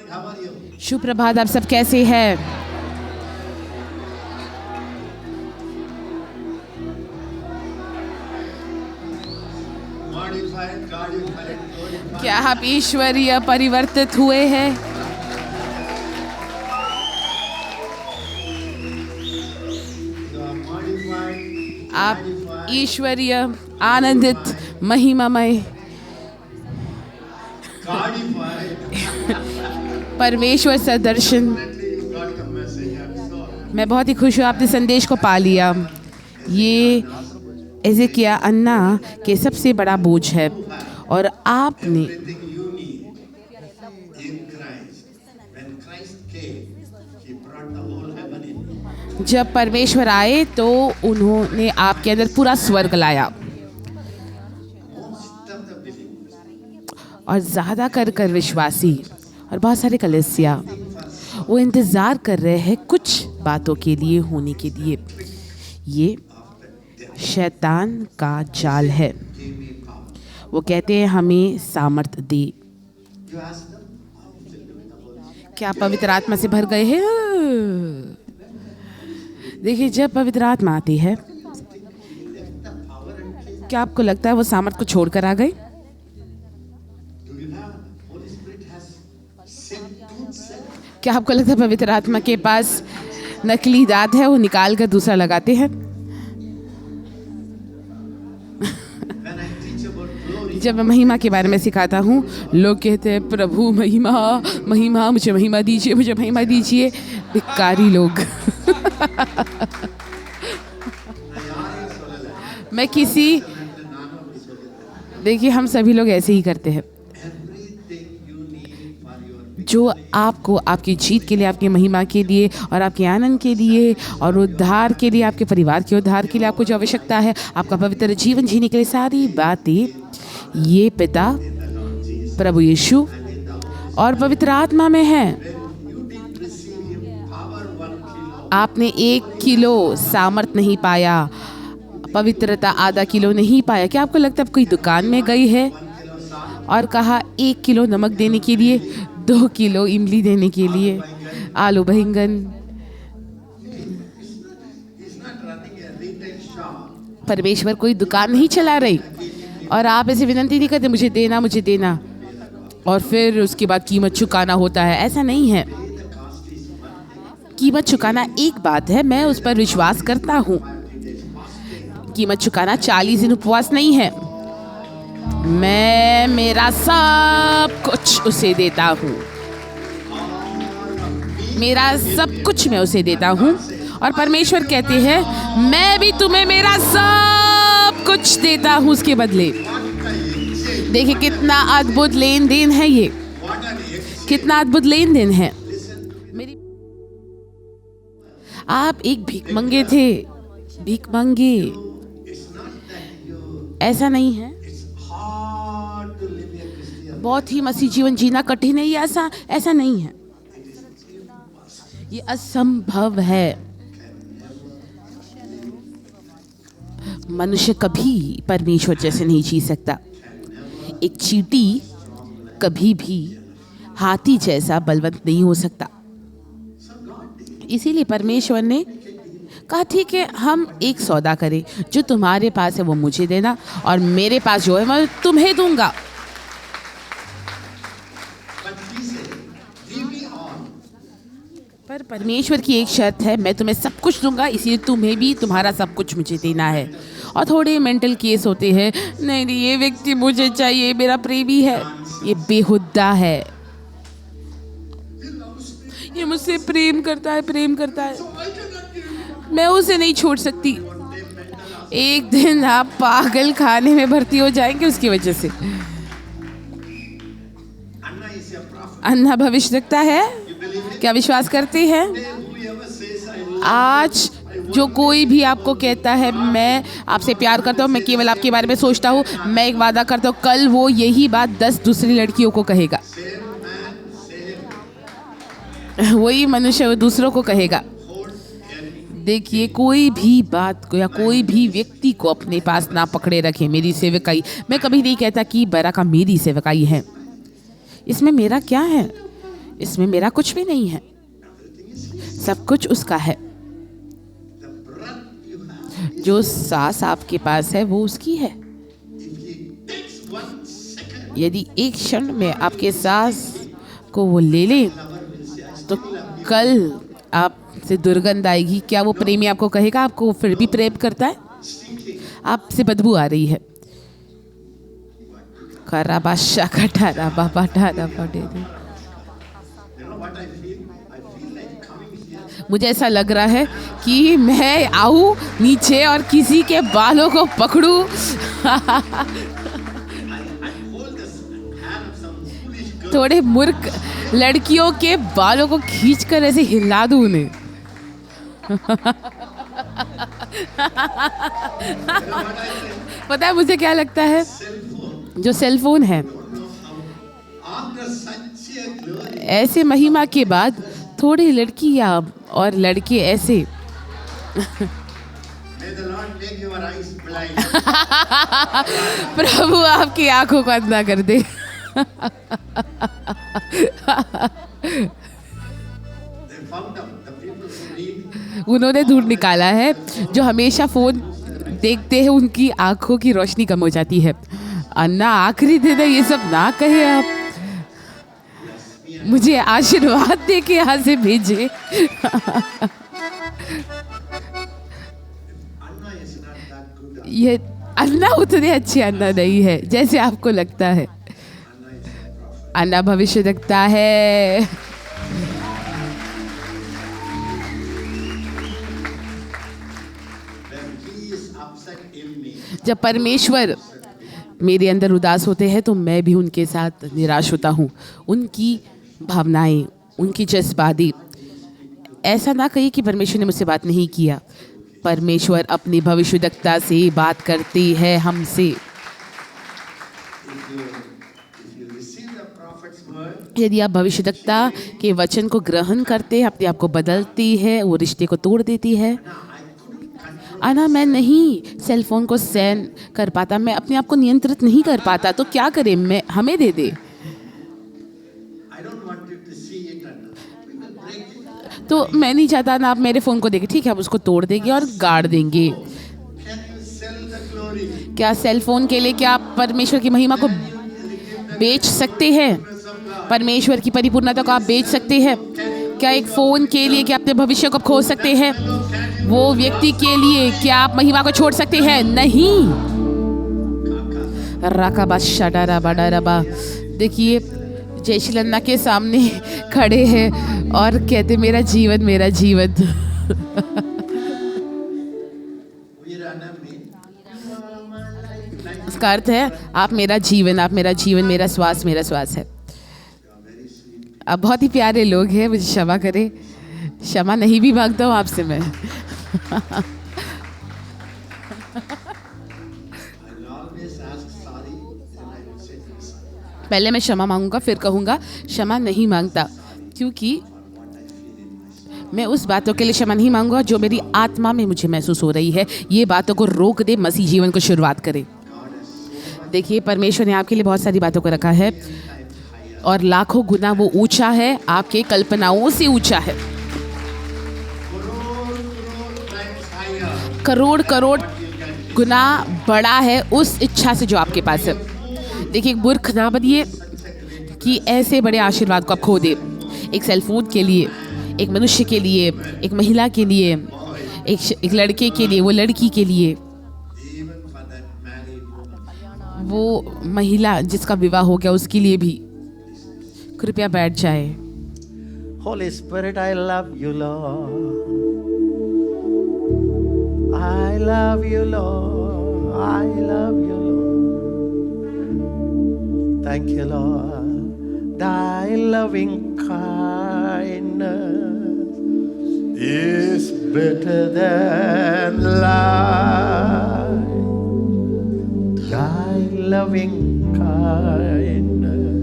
How are you? सुप्रभात, आप सब कैसे हैं? Modified, glorified. क्या आप ईश्वरीय परिवर्तित हुए हैं? You are modified, आप glorified. ईश्वरीय, आनंदित, महिमामय, Glorified. परमेश्वर सदर्शन। Definitely you got the message. I'm so मैं बहुत ही खुश हूँ आपने संदेश को पा लिया। ये एजेकिया अन्ना के सबसे बड़ा बोझ है और आपने everything you need in Christ. When Christ came, He brought the whole heaven in. जब परमेश्वर आए तो उन्होंने आपके अंदर पूरा स्वर्ग लाया Most of the believers और ज़्यादा कर विश्वासी और बहुत सारे कलीसिया वो इंतज़ार कर रहे हैं कुछ बातों के लिए होने के लिए। ये शैतान का जाल है। gave me power. वो कहते हैं हमें सामर्थ दे। You ask them, are you filled with the Holy Spirit? क्या आप पवित्र आत्मा से भर गए हैं? देखिए, जब पवित्र आत्मा आती है, क्या आपको लगता है वो सामर्थ को छोड़कर आ गए? Do you have Holy Spirit has sent two set? क्या आपको लगता है पवित्र आत्मा के पास नकली दांत है, वो निकाल कर दूसरा लगाते हैं? When I teach about glory, जब मैं महिमा के बारे में सिखाता हूँ, लोग कहते हैं प्रभु महिमा महिमा, मुझे महिमा दीजिए, मुझे महिमा दीजिए। भिखारी लोग। मैं किसी देखिए, हम सभी लोग ऐसे ही करते हैं। everything you need for your जो आपको आपकी जीत के लिए, आपकी महिमा के लिए और आपके आनंद के लिए और उद्धार के लिए, आपके परिवार के उद्धार के लिए आपको जो आवश्यकता है, आपका पवित्र जीवन जीने के लिए, सारी बातें ये पिता, प्रभु यीशु और पवित्र आत्मा में है। आपने 1 किलो सामर्थ नहीं पाया, पवित्रता आधा किलो नहीं पाया। क्या आपको लगता है कोई दुकान में गई है और कहा 1 किलो नमक देने के लिए, 2 किलो इमली देने के लिए, आलू बैंगन? He's not running a retail shop. परमेश्वर कोई दुकान नहीं चला रही और आप ऐसे विनती नहीं करते मुझे देना, मुझे देना, और फिर उसके बाद कीमत चुकाना होता है। ऐसा नहीं है। कीमत चुकाना एक बात है, मैं उस पर विश्वास करता हूँ। कीमत चुकाना 40 दिन उपवास नहीं है। मैं मेरा सब कुछ उसे देता हूँ, मेरा सब कुछ मैं उसे देता हूँ। और परमेश्वर कहते हैं मैं भी तुम्हें मेरा सब कुछ देता हूँ उसके बदले। देखिए कितना अद्भुत लेन देन है ये, कितना अद्भुत लेन देन है। मेरी आप एक भीख मंगे थे, भीख मंगे, ऐसा नहीं है। It's hard to live a Christian. बहुत ही मसीह जीवन जीना कठिन है, ये ऐसा नहीं है। ये असंभव है। मनुष्य कभी परमेश्वर जैसे नहीं जी सकता। एक चींटी कभी भी हाथी जैसा बलवंत नहीं हो सकता। इसीलिए परमेश्वर ने कहा ठीक है, हम एक सौदा करें, जो तुम्हारे पास है वो मुझे देना और मेरे पास जो है मैं तुम्हें दूंगा। But he said, give me all. पर परमेश्वर की एक शर्त है, मैं तुम्हें सब कुछ दूंगा, इसलिए तुम्हें भी तुम्हारा सब कुछ मुझे देना है। और थोड़े मेंटल केस होते हैं, नहीं नहीं ये व्यक्ति मुझे चाहिए, मेरा प्रेमी है। ये बेहुदा है। ये मुझसे प्रेम करता है, प्रेम करता है, मैं उसे नहीं छोड़ सकती। एक दिन आप पागल खाने में भर्ती हो जाएंगे उसकी वजह से। Anna is a prophet. अन्ना भविष्य रखता है, You believe it? क्या विश्वास करते हैं? Whoever says I love आज जो कोई भी आपको कहता है मैं आपसे प्यार करता हूँ, मैं केवल आपके बारे में सोचता हूँ, मैं एक वादा करता हूँ, कल वो यही बात 10 दूसरी लड़कियों को कहेगा। same man, same वही मनुष्य वो दूसरों को कहेगा। देखिए कोई भी बात को या कोई भी व्यक्ति को अपने पास ना पकड़े रखे। मेरी सेवकाई, मैं कभी नहीं कहता कि बराका मेरी सेवकाई है, इसमें मेरा क्या है? इसमें मेरा कुछ भी नहीं है, Everything is His. सब कुछ उसका है। The breath you have, जो सांस आपके पास है वो उसकी है। if He takes 1 second, यदि एक क्षण में आपके सांस को वो ले ले lover will say, I तो still love you. कल आपसे दुर्गंध आएगी। क्या वो प्रेमी आपको कहेगा आपको फिर भी प्रेम करता है? Stinking. आपसे बदबू आ रही है। खराबाशा खटारा बाबा टारा बाडे दे। You know what I feel? I feel like coming here. मुझे ऐसा लग रहा है कि मैं आऊं नीचे और किसी के बालों को पकड़ूं। I hold this hand of some foolish girl. थोड़े मूर्ख लड़कियों के बालों को खींचकर ऐसे हिला दूं उन्हें। You know what I say? पता है मुझे क्या लगता है? Cell phone. जो सेल फोन है, Don't know how. After such a glory, ऐसे महिमा के बाद थोड़ी लड़कियां और लड़के ऐसे may the Lord make your eyes blind. प्रभु आपकी आंखों को अंधा कर दे। They found out the people who read. उन्होंने ढूंढ निकाला है जो हमेशा फोन देखते हैं उनकी आंखों की रोशनी कम हो जाती है। अन्ना आखिरी दिन है, ये सब ना कहे आप, मुझे आशीर्वाद दे के यहाँ से भेजे। Anna is not that good. ये अन्ना उतने अच्छे अन्ना नहीं है जैसे आपको लगता है। Anna is a prophet. अन्ना भविष्य देखता है। When He is upset in me, जब परमेश्वर मेरे अंदर उदास होते हैं तो मैं भी उनके साथ निराश होता हूँ। उनकी भावनाएं, उनकी जज्बाती, ऐसा ना कहिए कि परमेश्वर ने मुझसे बात नहीं किया। परमेश्वर अपनी भविष्यवक्ता से बात करती है हमसे। if you receive the prophet's word, यदि आप भविष्यवक्ता के वचन को ग्रहण करते हैं, अपने आप को बदलती है, वो रिश्ते को तोड़ देती है। आना मैं नहीं सेल फोन को सहन कर पाता, मैं अपने आप को नियंत्रित नहीं कर पाता, तो क्या करें? मैं हमें दे दे। I don't want you to see it, Anna. We will break it. तो मैं नहीं चाहता ना आप मेरे फ़ोन को देखें। ठीक है, आप उसको तोड़ देंगे और गाड़ देंगे। Can you sell the glory? क्या सेल फोन के लिए क्या आप परमेश्वर की महिमा को बेच सकते हैं? परमेश्वर की परिपूर्णता को आप बेच सकते हैं? क्या एक फ़ोन के लिए क्या अपने भविष्य को खो सकते हैं? वो व्यक्ति के लिए क्या आप महिमा को छोड़ सकते हैं? नहीं। राकाबा शडारा बडाराबा। देखिए जयश्री अन्ना के सामने खड़े हैं और कहते मेरा जीवन मेरा जीवन। We are Anna me. You are my life, life. उसका अर्थ है आप मेरा जीवन, आप मेरा जीवन, मेरा श्वास है। You are very sweet. आप बहुत ही प्यारे लोग हैं, मुझे क्षमा करें। क्षमा नहीं भी मांगता हूँ आपसे मैं। I'll always ask sorry, then I will say sorry. पहले मैं क्षमा मांगूंगा, फिर कहूँगा क्षमा नहीं मांगता, क्योंकि मैं उस बातों के लिए क्षमा नहीं मांगूंगा जो मेरी आत्मा में मुझे महसूस हो रही है। ये बातों को रोक दे, मसीह जीवन को शुरुआत करे। देखिए परमेश्वर ने आपके लिए बहुत सारी बातों को रखा है और लाखों गुना वो ऊंचा है, आपके कल्पनाओं से ऊंचा है। करोड़ करोड़ गुना बड़ा है उस इच्छा से जो आपके पास है। देखिए मूर्ख ना बनिए कि ऐसे बड़े आशीर्वाद को आप खो दे। एक सेल फोन के लिए, एक मनुष्य के लिए, एक महिला के लिए, एक लड़के के लिए, वो लड़की के लिए, Even for that married woman. वो महिला जिसका विवाह हो गया उसके लिए भी। कृपया बैठ जाए। Holy Spirit, I love you, Lord. I love you, Lord. I love you, Lord. Thank you, Lord. Thy loving kindness is better than life. Thy loving kindness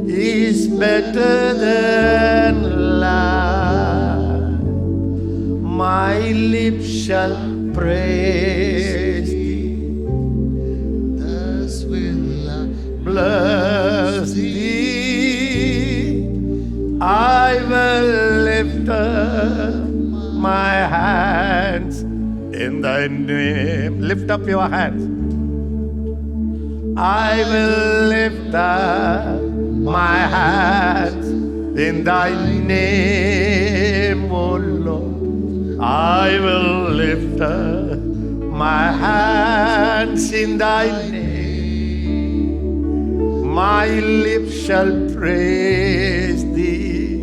is better than life. My lips shall praise thee, thus will I bless thee. my hands in thy name. Lift up your hands. I will lift up my hands in thy name, O Lord. I will lift up my hands in thy name. My lips shall praise thee.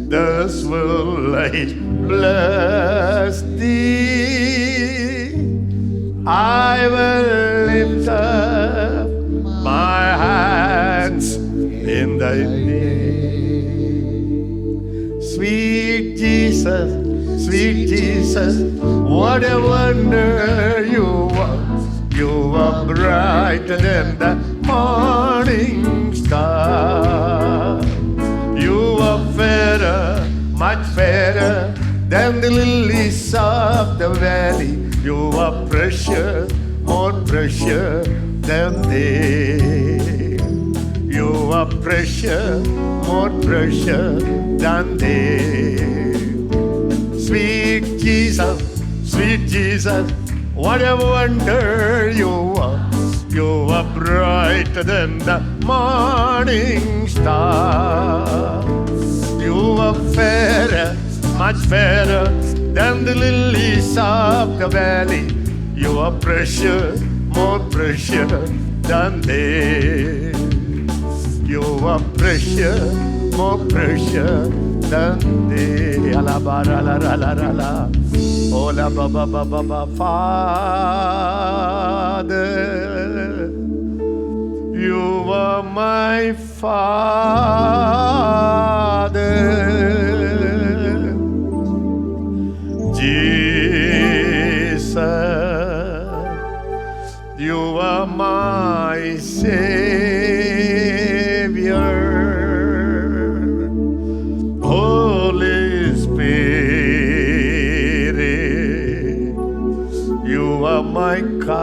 Thus will I bless thee. I will lift up my hands in thy name. Sweet Jesus, what a wonder you are. You are brighter than the morning star. You are fairer, much fairer than the lilies of the valley. You are precious, more precious than they. You are precious, more precious than they. Sweet Jesus, what a wonder you are. You are brighter than the morning star. You are fairer, much fairer than the lilies of the valley. You are precious, more precious than they. You are precious, more precious than they. Alabara la la la la la. Oh la ba ba ba ba ba. Father, you are my Father. Jesus, you are my Savior. Holy Spirit, you are my comforter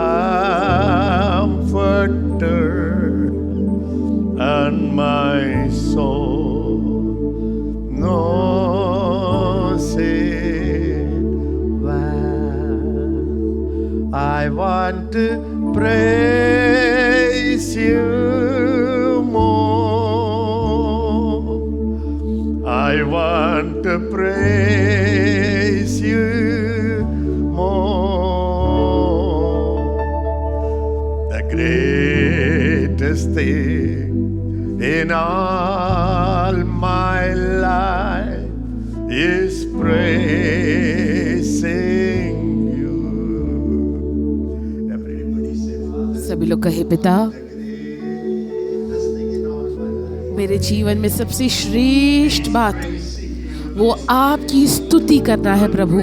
and my soul knows it well. I want to praise you more. I want to praise you more. The greatest thing in all my life is praising you. Everybody say, Father, सभी लोग कहे पिता, the greatest thing in all my life. मेरे जीवन में सबसे श्रेष्ठ बात वो आपकी स्तुति करना है प्रभु।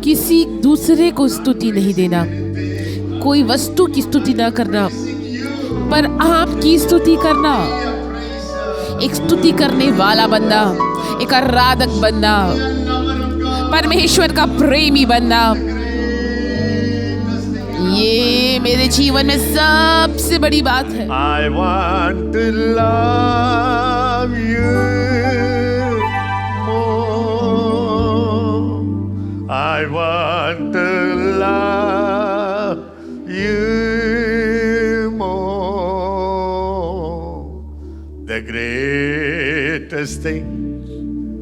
किसी दूसरे को स्तुति नहीं देना, कोई वस्तु की स्तुति ना करना, पर आपकी स्तुति करना। एक स्तुति करने वाला बंदा, एक आराधक बंदा, परमेश्वर का प्रेमी बंदा, ये मेरे जीवन में सबसे बड़ी बात है। I want to love you more. I want to love you more. The greatest thing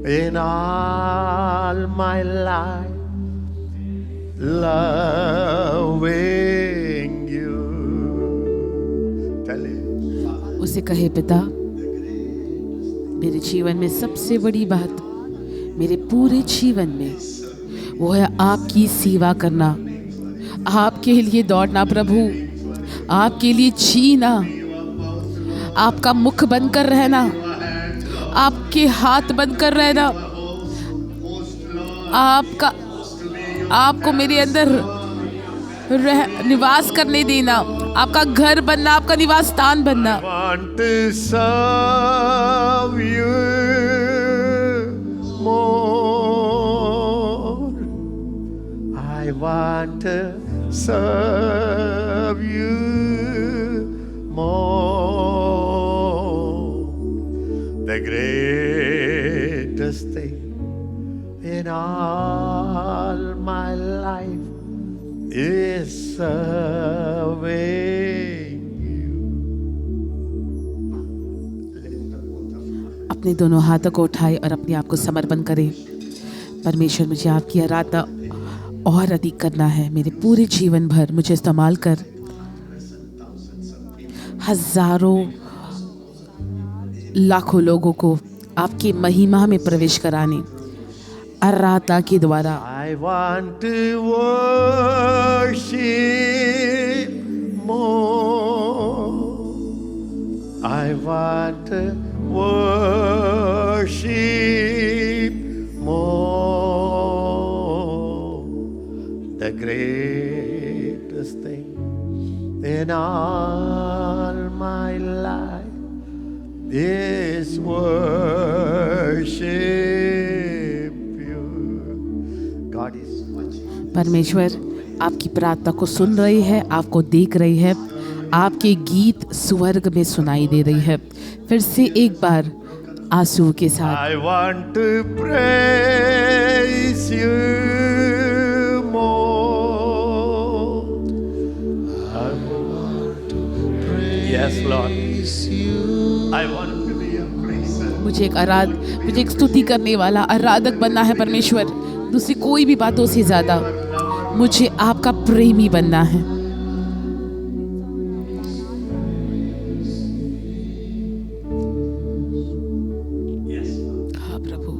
in all my life, loving you. Tell him. उसे कहे पिता, मेरे जीवन में सबसे बड़ी बात मेरे पूरे जीवन में वो है आपकी सेवा करना, आपके लिए दौड़ना प्रभु, आपके लिए जीना, आपका मुख बनकर रहना, आपके हाथ बनकर रहना, आपको मेरे अंदर निवास करने देना, आपका घर बनना, आपका निवास स्थान बनना। Want to serve you more. I want to serve you more. The greatest thing all my life is serving you. अपने दोनों हाथों को उठाएं और अपने आप को समर्पण करें। परमेश्वर, मुझे आपकी आराधना और अधिक करना है। मेरे पूरे जीवन भर मुझे इस्तेमाल कर हजारों लाखों लोगों को आपकी महिमा में प्रवेश कराने आराधना के द्वारा। I want to worship more. I want to worship more. The greatest thing in all my life is worship you. God is watching. परमेश्वर आपकी प्रार्थना को सुन रही है, आपको देख रही है। आपके गीत स्वर्ग में सुनाई दे रही है। फिर से एक बार आंसू के साथ। I want to praise you more. I want to praise yes, Lord. You. I want to be a praiser. मुझे एक स्तुति करने वाला आराधक बनना है परमेश्वर। दूसरी कोई भी बातों से ज्यादा मुझे आपका प्रेमी बनना है। हाँ प्रभु,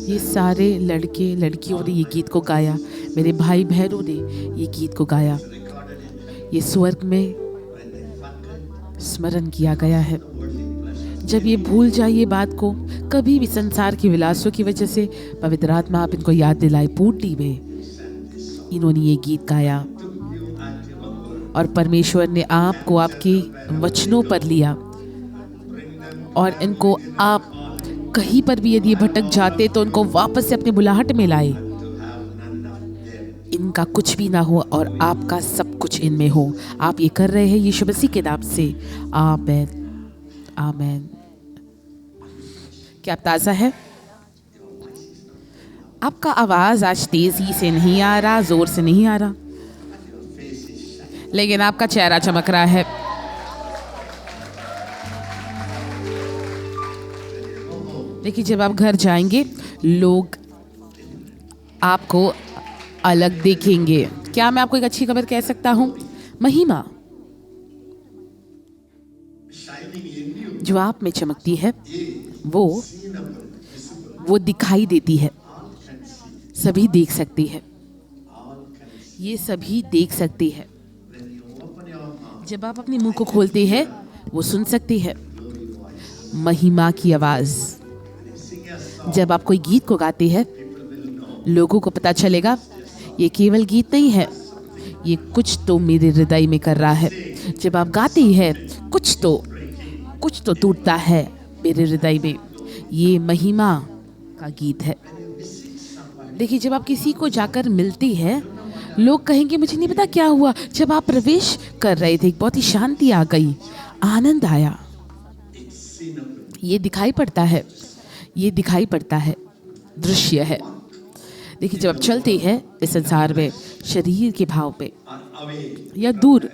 ये सारे लड़के लड़कियों ने ये गीत को गाया, मेरे भाई बहनों ने ये गीत को गाया। ये स्वर्ग में स्मरण किया गया है। जब ये भूल जाए ये बात को, कभी भी संसार की विलासों की वजह से, पवित्र आत्मा आप इनको याद दिलाए। पूर्ति में इन्होंने ये गीत गाया और परमेश्वर ने आपको आपके वचनों पर लिया और इनको आप कहीं पर भी यदि ये भटक जाते तो उनको वापस से अपनी बुलाहट में लाए। इनका कुछ भी ना हो और आपका सब कुछ इनमें हो। आप ये कर रहे हैं यीशु मसीह के नाम से। आमीन, आमीन। क्या आप ताज़ा है? आपका आवाज आज तेजी से नहीं आ रहा, जोर से नहीं आ रहा, लेकिन आपका चेहरा चमक रहा है। देखिए, जब आप घर जाएंगे लोग आपको अलग देखेंगे। क्या मैं आपको एक अच्छी खबर कह सकता हूँ? महिमा जो आप में चमकती है वो दिखाई देती है, सभी देख सकती है, ये सभी देख सकती है। जब आप अपने मुंह को खोलते हैं वो सुन सकती है महिमा की आवाज। जब आप कोई गीत को गाते हैं लोगों को पता चलेगा ये केवल गीत नहीं है, ये कुछ तो मेरे हृदय में कर रहा है। जब आप गाते हैं कुछ तो टूटता है मेरे हृदय में, ये महिमा का गीत है। देखिए, जब आप किसी को जाकर मिलते हैं लोग कहेंगे मुझे नहीं पता क्या हुआ, जब आप प्रवेश कर रहे थे बहुत ही शांति आ गई, आनंद आया। ये दिखाई पड़ता है, ये दिखाई पड़ता है, दृश्य है। देखिए, जब आप चलते हैं इस संसार में शरीर के भाव पे या दूर,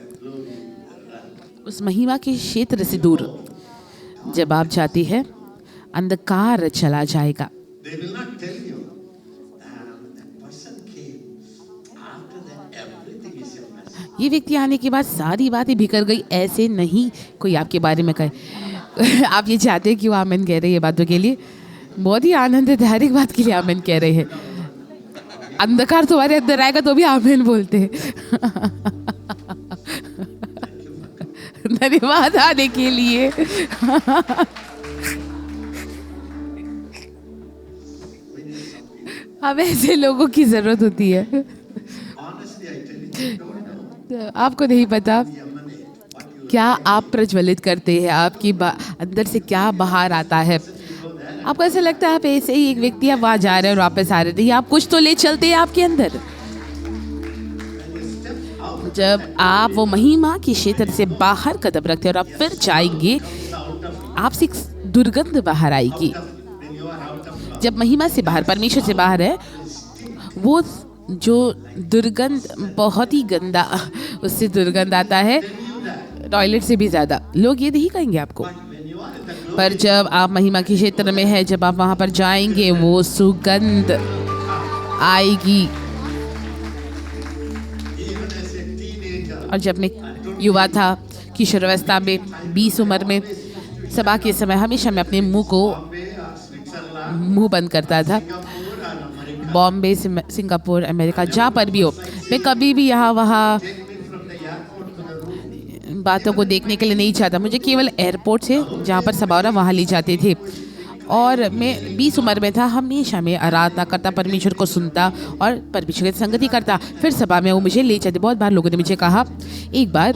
उस महिमा के क्षेत्र से दूर जब आप जाते हैं अंधकार चला जाएगा। ये व्यक्ति आने के बाद सारी बातें बिखर गई, ऐसे नहीं कोई आपके बारे में कहे। आप ये चाहते हैं क्यों आमीन कह रहे हैं ये बातों के लिए? बहुत ही आनंद है, हर एक बात के लिए आमीन कह रहे हैं। अंधकार तुम्हारे अंदर आएगा तो भी आमीन बोलते हैं। धन्यवाद आने के लिए। अब ऐसे लोगों की जरूरत होती है। आपको नहीं पता क्या आप प्रज्वलित करते हैं, आपकी अंदर से क्या बाहर आता है। आपको ऐसा लगता है आप ऐसे ही एक व्यक्ति, आप वहाँ जा रहे हैं और वापस आ रहे थे, आप कुछ तो ले चलते हैं आपके अंदर। जब आप वो महिमा के क्षेत्र से बाहर कदम रखते हैं और आप फिर जाएंगे, आपसे एक दुर्गंध बाहर आएगी। जब महिमा से बाहर, परमेश्वर से बाहर है, वो जो दुर्गंध बहुत ही गंदा, उससे दुर्गंध आता है टॉयलेट से भी ज़्यादा। लोग ये नहीं कहेंगे आपको, पर जब आप महिमा के क्षेत्र में है, जब आप वहाँ पर जाएंगे, वो सुगंध आएगी। और जब मैं युवा था, किशोरावस्था में, 20 उम्र में, सभा के समय हमेशा मैं अपने मुंह बंद करता था। बॉम्बे, सिंगापुर, अमेरिका, जहाँ पर भी हो, मैं कभी भी यहाँ वहाँ बातों को देखने के लिए नहीं चाहता। मुझे केवल एयरपोर्ट से, जहाँ पर सभा हो रहा, वहाँ ले जाते थे। और मैं 20 उम्र में था, हमेशा मैं आराधना करता, परमेश्वर को सुनता और परमेश्वर की संगति करता। फिर सभा में वो मुझे ले जाते। बहुत बार लोगों ने मुझे कहा, एक बार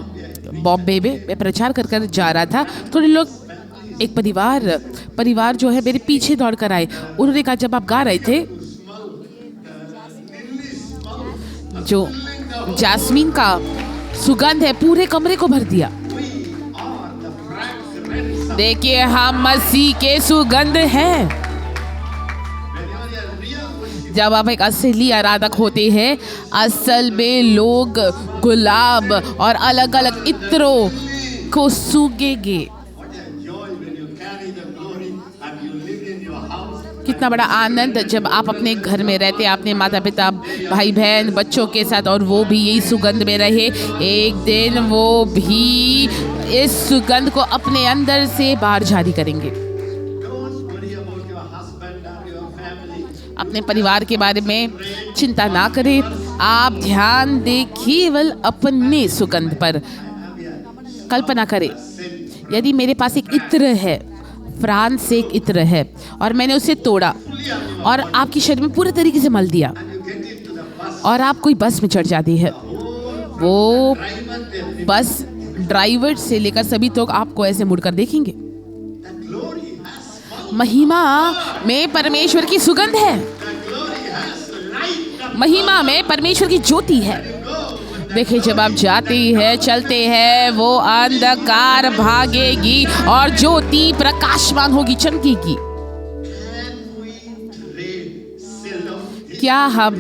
बॉम्बे में मैं प्रचार कर जा रहा था, थोड़े लोग, एक परिवार जो है मेरे पीछे दौड़ कर आए। उन्होंने कहा, जब आप गा रहे थे, जो जास्मीन का सुगंध है पूरे कमरे को भर दिया। देखिए, हम मसीह के सुगंध हैं। जब आप एक असली आराधक होते हैं, असल में लोग गुलाब और अलग अलग इत्रों को सूंघेंगे। कितना बड़ा आनंद जब आप अपने घर में रहते हैं, अपने माता पिता, भाई बहन, बच्चों के साथ, और वो भी यही सुगंध में रहे। एक दिन वो भी इस सुगंध को अपने अंदर से बाहर जारी करेंगे। अपने परिवार के बारे में चिंता ना करें, आप ध्यान दें केवल अपने सुगंध पर। कल्पना करें, यदि मेरे पास एक इत्र है, फ्रांस से एक इत्र है, और मैंने उसे तोड़ा और आपके शरीर में पूरे तरीके से मल दिया, और आप कोई बस में चढ़ जाती है, वो बस ड्राइवर से लेकर सभी लोग आपको ऐसे मुड़कर देखेंगे। महिमा में परमेश्वर की सुगंध है, महिमा में परमेश्वर की ज्योति है। देखिए, जब आप जाते हैं, चलते हैं, वो अंधकार भागेगी और ज्योति प्रकाशमान होगी, चमकेगी। क्या हम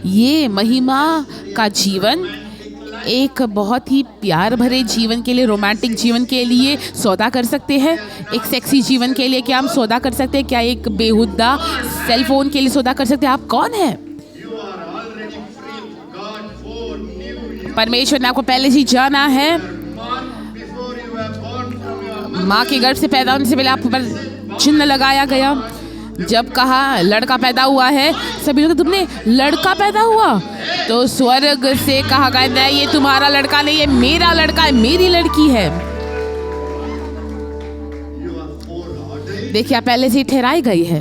ये महिमा का जीवन एक बहुत ही प्यार भरे जीवन के लिए, रोमांटिक जीवन के लिए सौदा कर सकते हैं? एक सेक्सी जीवन के लिए क्या हम सौदा कर सकते हैं? क्या एक बेहुदा सेल फोन के लिए सौदा कर सकते हैं? आप कौन हैं? परमेश्वर ने आपको पहले से जाना है। माँ के गर्भ से पैदा होने से पहले आप पर चिन्ह लगाया गया। जब कहा लड़का पैदा हुआ है, सभी लोग, तुमने लड़का पैदा हुआ? तो स्वर्ग से कहा गया, नहीं, ये तुम्हारा लड़का नहीं है, मेरा लड़का है, मेरी लड़की है। देखिए, आप पहले से ठहराई गई है,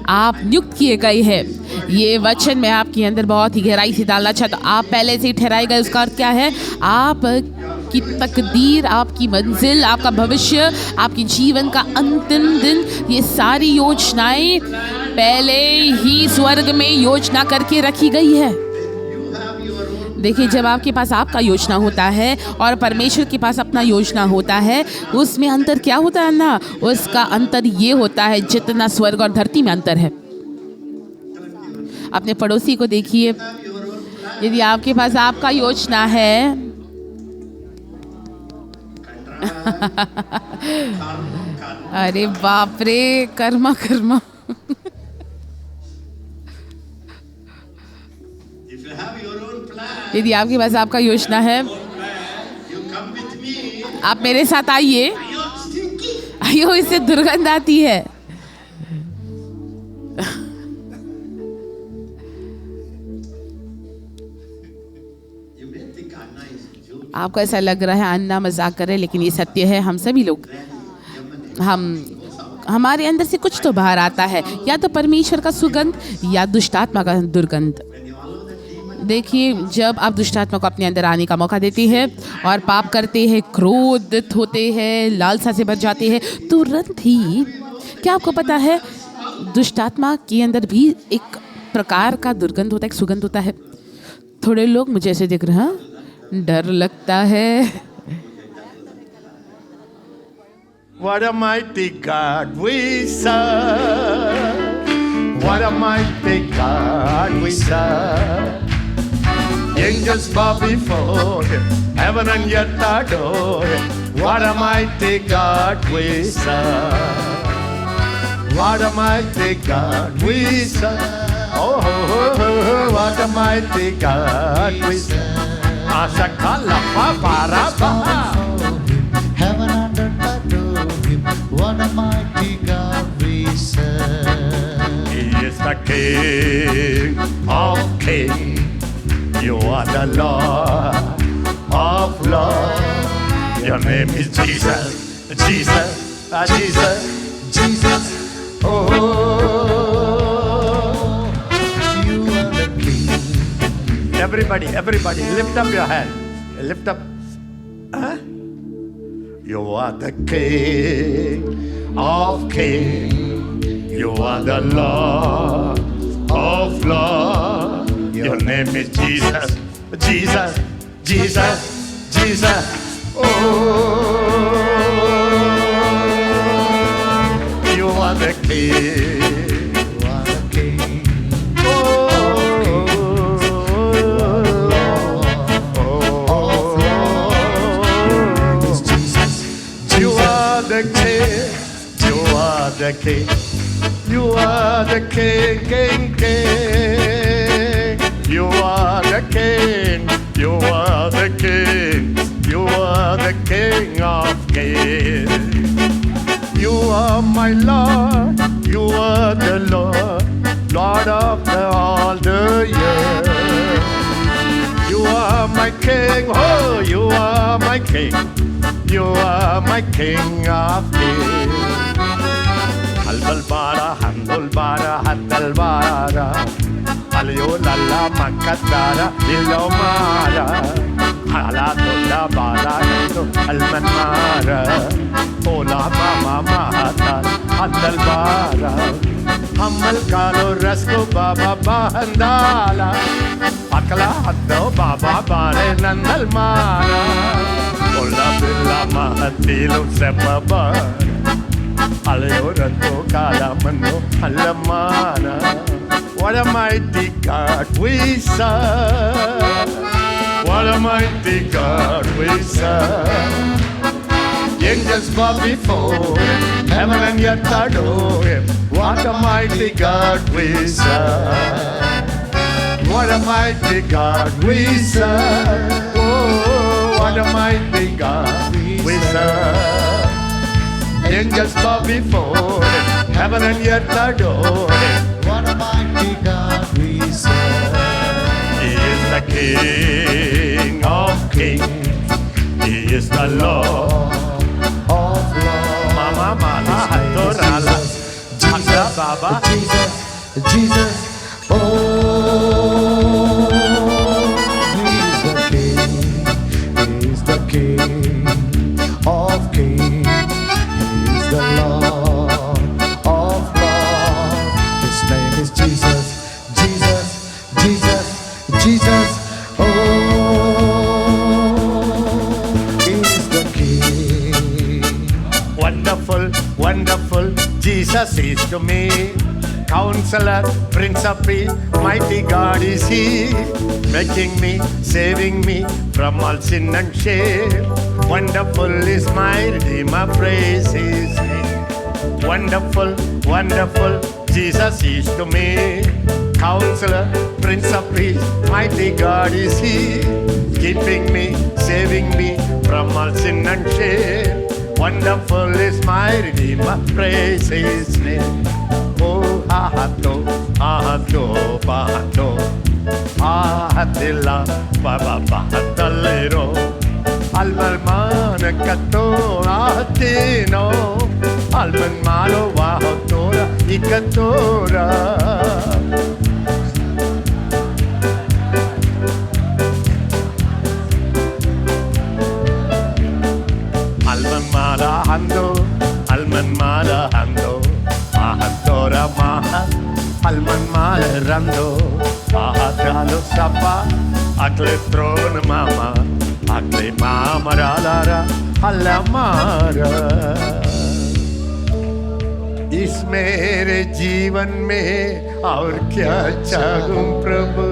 आप नियुक्त किए गए हैं। ये वचन मैं आपके अंदर बहुत ही गहराई से डालना चाहता हूँ। आप पहले से ही ठहराए गए, उसका अर्थ क्या है? आपकी तकदीर, आपकी मंजिल, आपका भविष्य, आपके जीवन का अंतिम दिन, ये सारी योजनाएं पहले ही स्वर्ग में योजना करके रखी गई है। देखिए, जब आपके पास आपका योजना होता है और परमेश्वर के पास अपना योजना होता है, उसमें अंतर क्या होता है ना? उसका अंतर ये होता है जितना स्वर्ग और धरती में अंतर है। अपने पड़ोसी को देखिए, यदि आपके पास आपका योजना है अरे बाप रे, कर्मा कर्मा। यदि आपके पास आपका योजना है, आप मेरे साथ आइए। आइयो, इससे दुर्गंध आती है। आपको ऐसा लग रहा है अन्ना मजाक कर रहे, लेकिन ये सत्य है। हम सभी लोग, हमारे अंदर से कुछ तो बाहर आता है, या तो परमेश्वर का सुगंध या दुष्टात्मा का दुर्गंध। देखिए, जब आप दुष्टात्मा को अपने अंदर आने का मौका देते हैं और पाप करते हैं, क्रोधित होते हैं, लालसा से भर जाते हैं, तुरंत ही, क्या आपको पता है, दुष्टात्मा के अंदर भी एक प्रकार का दुर्गंध होता है, एक सुगंध होता है। थोड़े लोग मुझे ऐसे देख रहे हैं, डर लगता है। What a mighty God we serve. What a mighty God we serve. Angels bow before him, heaven and earth adore him. What a mighty God we serve. What a mighty God we serve. Oh, what a mighty God we serve. Asakala Paparaba. Heaven and earth adore him. What a mighty God we serve. He is the King of kings. You are the Lord of lords. Your name is Jesus, Jesus, Jesus, Jesus. Oh, You are the King. everybody, lift up your hand. Lift up. Huh? You are the King of kings. You are the Lord of lords. Your name is Jesus, Jesus, Jesus, Jesus. Oh, you are the King. You are the King. It's Jesus. You are the King. You are the King. You are the King, King, King. You are the King. You are the King. You are the King of kings. You are my Lord. You are the Lord, Lord of all the earth. You are my King. Oh, you are my King. You are my King of kings. Albalbara, handulbara, handalbara. Alio lalla makatara, ilomara. Halatola bara, almanmara. Ola mama mahata, handalbara. Hamal kalo rasko baba bahandala. Akla haddo baba bare nandalmara. Ola billa mahatilo sepabara. Alayorato kalamano alamana. What a mighty God we serve. What a mighty God we serve. Angels bow before him, heaven and earth adore him. What a mighty God we serve. What a mighty God we serve. Oh, what a mighty God we serve. Angels bow before him, heaven and earth adore him. What a mighty God we serve. He is the King of kings. He is the Lord Of love. Mama Mala Dorala Chanda Baba Jesus, Jesus, oh, He's the King of kings, He's the Lord of lords. His name is Jesus, Jesus, Jesus, Jesus, oh, He's the King. Wonderful, wonderful Jesus is to me. Counselor, Prince of Peace, mighty God is He, making me, saving me from all sin and shame. Wonderful is my Redeemer, praise His name. Wonderful, wonderful Jesus is to me. Counselor, Prince of Peace, mighty God is He, keeping me, saving me from all sin and shame. Wonderful is my Redeemer, praise His name. Oh, ahato, ahato, bahato, ahatila, baba bahatalero, almalmana kato, ahatino, alman malo, wahotora, ikatora. Alman mala hando, ahadora maha, alman mala rando, ahadalo sapa, akle tron mama, akle mama ralara, alamara. Is मेरे जीवन में और क्या चाहूं प्रभु,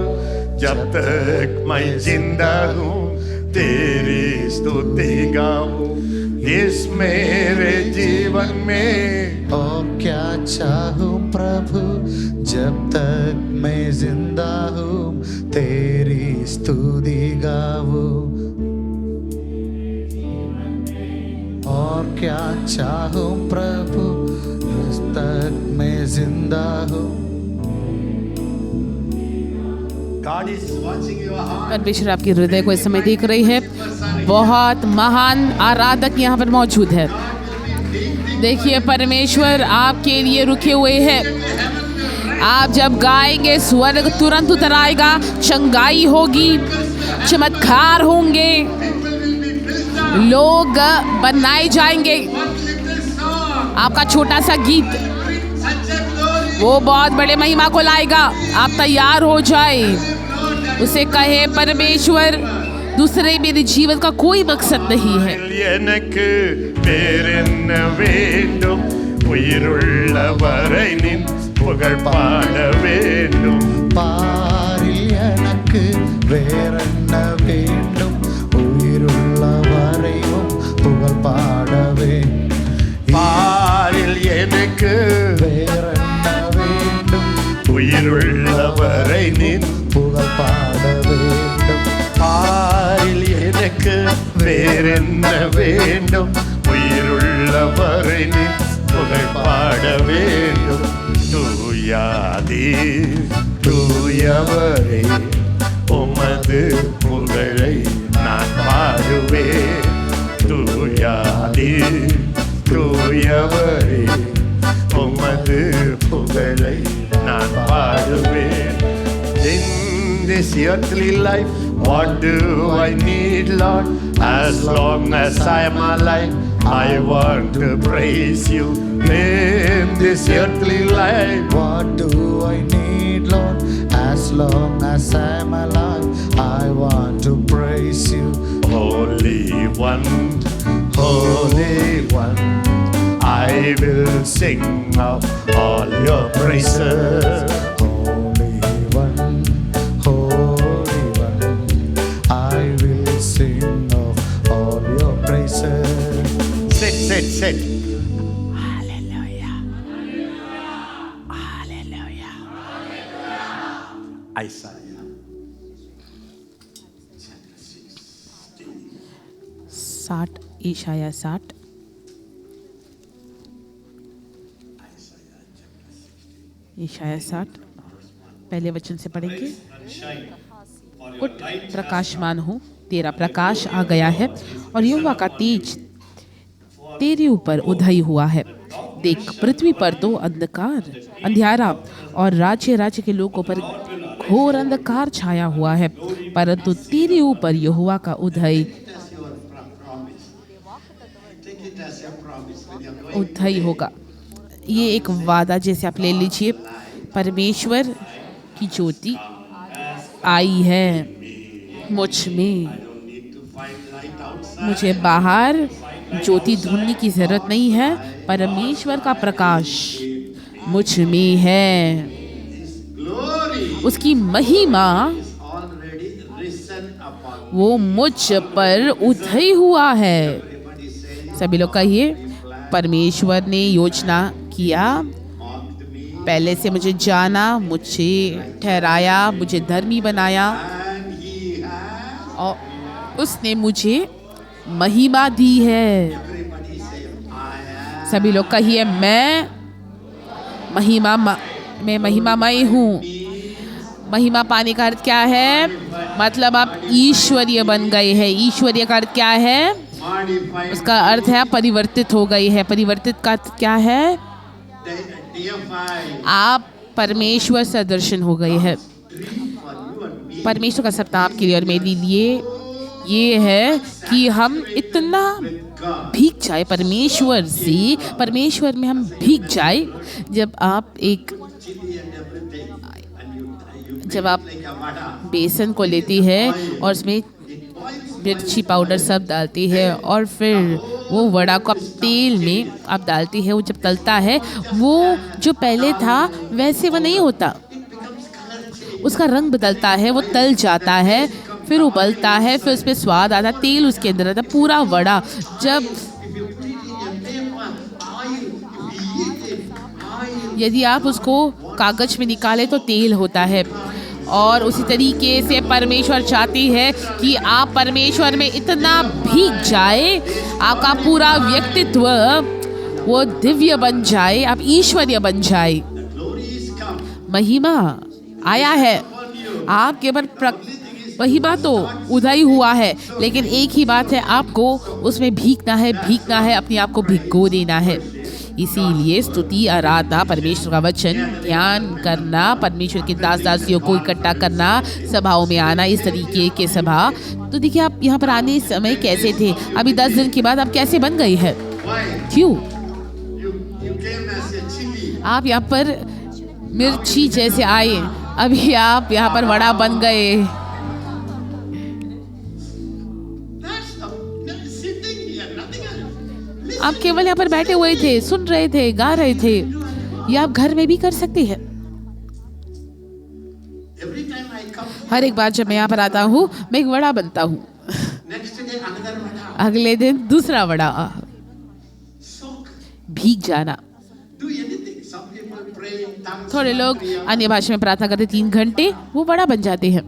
जब तक मैं जिंदा हूँ तेरी स्तुति गाऊं। इस मेरे जीवन में और क्या चाहूं प्रभु, जब तक मैं जिंदा हूँ तेरी स्तुति गाऊं। और क्या चाहूं प्रभु, जब तक मैं जिंदा हूँ। God is watching your heart. परमेश्वर आपके हृदय को इस समय देख रही है। बहुत महान आराधक यहाँ पर मौजूद है। देखिए परमेश्वर आपके लिए रुके हुए हैं। आप जब गाएंगे स्वर्ग तुरंत उतर आएगा, चंगाई होगी, चमत्कार होंगे, लोग बनाए जाएंगे। आपका छोटा सा गीत वो बहुत बड़े महिमा को लाएगा। आप तैयार हो जाए, उसे कहे परमेश्वर दूसरे मेरे जीवन का कोई मकसद नहीं है। எனக்கு வேறென்ன வேண்டும், உயிருள்ளவரை நின் புகழ் பாட வேண்டும்। பாரில் எனக்கு வேறென்ன வேண்டும், உயிருள்ளவரை உம் புகழ் பாடவே। பாரில் எனக்கு வேறென்ன வேண்டும், உயிருள்ளவரை நின் புகழ் பாட வேண்டும்। பாரில் எனக்கு வேறென்ன வேண்டும், உயிருள்ளவரை நின் புகழ் பாட வேண்டும்। தூயாதி தூயவரே உமது புகழை நான் பாடுவேன்। தூயாதி தூயவரே உமது புகழை நான் பாடுவேன்। In this earthly life, what do I need, Lord? As long as I am alive, I want to praise you. In this earthly life, What do I need, Lord? As long as I'm alive, I want to praise you. Holy One, Holy One, I will sing of all your praises. Holy One, Holy One, I will sing of all your praises. Sit. Isaiah. Chapter 60 Isaiah 60 Isaiah 60 पहले वचन से पढ़ेंगे। उठ प्रकाशमान हो, तेरा प्रकाश आ गया है और यहोवा का तेज तेरे ऊपर उदय हुआ है। देख पृथ्वी पर तो अंधियारा और राज्य के लोगों पर घोर अंधकार छाया हुआ है, परंतु तेरे ऊपर यहोवा का उदय उदय होगा। ये एक वादा जैसे आप ले लीजिए। परमेश्वर की ज्योति आई है मुझ में। मुझे बाहर ज्योति ढूंढने की जरूरत नहीं है। परमेश्वर का प्रकाश मुझ में है। उसकी महिमा वो मुझ पर उदय हुआ है। सभी लोग कहिए, परमेश्वर ने योजना किया, पहले से मुझे जाना, मुझे ठहराया, मुझे धर्मी बनाया और उसने मुझे महिमा दी है। सभी लोग कहिए, मैं महिमामय हूँ। महिमा पाने का अर्थ क्या है? मतलब आप ईश्वरीय बन गए हैं। ईश्वरीय का अर्थ क्या है? उसका अर्थ है आप परिवर्तित हो गए हैं। परिवर्तित का अर्थ क्या है? आप परमेश्वर से दर्शन हो गए हैं। परमेश्वर का सपना आपके लिए और मेरे लिए ये है कि हम इतना भीग जाए परमेश्वर से, परमेश्वर में हम भीग जाए। जब आप बेसन को लेती है और उसमें मिर्ची पाउडर सब डालती है और फिर वो वड़ा को आप तेल में आप डालते हैं, वो जब तलता है वो जो पहले था वैसे वो नहीं होता, उसका रंग बदलता है, वो तल जाता है, फिर उबलता है, फिर उसमें स्वाद आता है, तेल उसके अंदर आता है। पूरा वड़ा जब यदि आप उसको कागज में निकालें तो तेल होता है। और उसी तरीके से परमेश्वर चाहती है कि आप परमेश्वर में इतना भीग जाए, आपका पूरा व्यक्तित्व वो दिव्य बन जाए, आप ईश्वरीय बन जाए। महिमा आया है आपके ऊपर, महिमा तो उदय हुआ है, लेकिन एक ही बात है, आपको उसमें भीगना है, अपने आप को भिगो देना है। इसीलिए स्तुति, आराधना, परमेश्वर का वचन ध्यान करना, परमेश्वर के दास दासियों को इकट्ठा करना, सभाओं में आना, इस तरीके के सभा। तो देखिए आप यहाँ पर आने समय कैसे थे, अभी 10 दिन के बाद आप कैसे बन गए हैं? क्यों? आप यहाँ पर मिर्ची जैसे आए, अभी आप यहाँ पर वड़ा बन गए। आप केवल यहाँ पर बैठे हुए थे, सुन रहे थे, गा रहे थे। ये आप घर में भी कर सकते हैं। हर एक बार जब मैं यहाँ पर आता हूँ मैं एक वड़ा बनता हूँ, अगले दिन दूसरा वड़ा। भीग जाना। थोड़े लोग अन्य भाषा में प्रार्थना करते 3 घंटे, वो बड़ा बन जाते हैं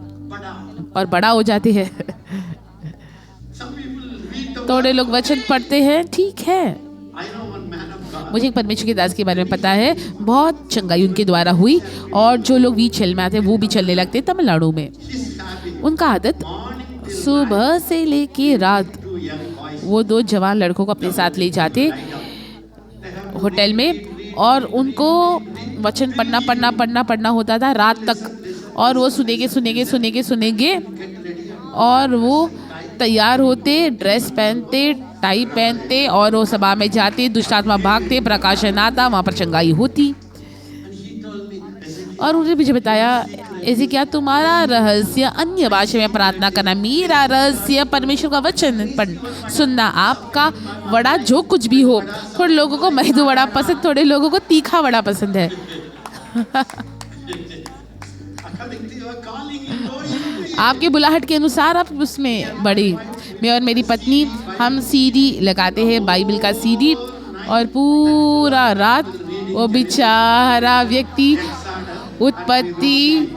और बड़ा हो जाते हैं। थोड़े लोग वचन पढ़ते हैं, ठीक है। मुझे एक परमेश्वर के दास के बारे में पता है, बहुत चंगाई उनके द्वारा हुई, और जो लोग भी चल में आते वो भी चलने लगते तमिलनाडु में। उनका आदत सुबह से लेके रात, वो 2 जवान लड़कों को अपने साथ ले जाते होटल में, और उनको वचन पढ़ना होता था रात तक, और वो सुनेंगे, और वो तैयार होते, ड्रेस पहनते, टाई पहनते, और वो सभा में जाते, दुष्ट आत्मा भागते, प्रकाशन आता, वहाँ पर चंगाई होती। और उन्होंने मुझे बताया, ऐसे क्या तुम्हारा रहस्य अन्य भाषा में प्रार्थना करना, मेरा रहस्य परमेश्वर का वचन सुनना। आपका वड़ा जो कुछ भी हो, थोड़े लोगों को मैदू वड़ा पसंद, थोड़े लोगों को तीखा वड़ा पसंद है। आपके बुलाहट के अनुसार आप उसमें बड़ी। मैं और मेरी पत्नी हम सीडी लगाते हैं, बाइबल का सीडी, और पूरा रात वो बेचारा व्यक्ति उत्पत्ति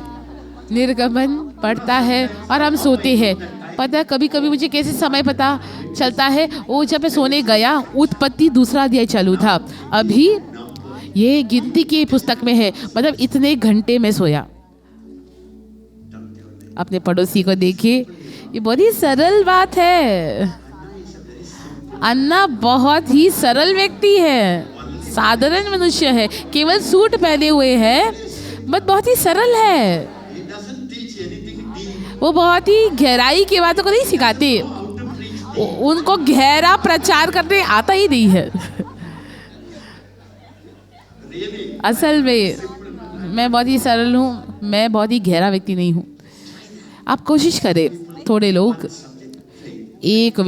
निर्गमन पढ़ता है और हम सोते हैं। पता कभी कभी मुझे कैसे समय पता चलता है, वो जब मैं सोने गया उत्पत्ति दूसरा अध्याय चालू था, अभी ये गिनती की पुस्तक में है, मतलब इतने घंटे में सोया। अपने पड़ोसी को देखिए, ये बहुत ही सरल बात है। अन्ना बहुत ही सरल व्यक्ति है, साधारण मनुष्य है, केवल सूट पहने हुए है, बट बहुत ही सरल है। वो बहुत ही गहराई की बातों को नहीं सिखाते, उनको गहरा प्रचार करने आता ही नहीं है। असल में मैं बहुत ही सरल हूँ, मैं बहुत ही गहरा व्यक्ति नहीं हूँ। आप कोशिश करें, थोड़े लोग एक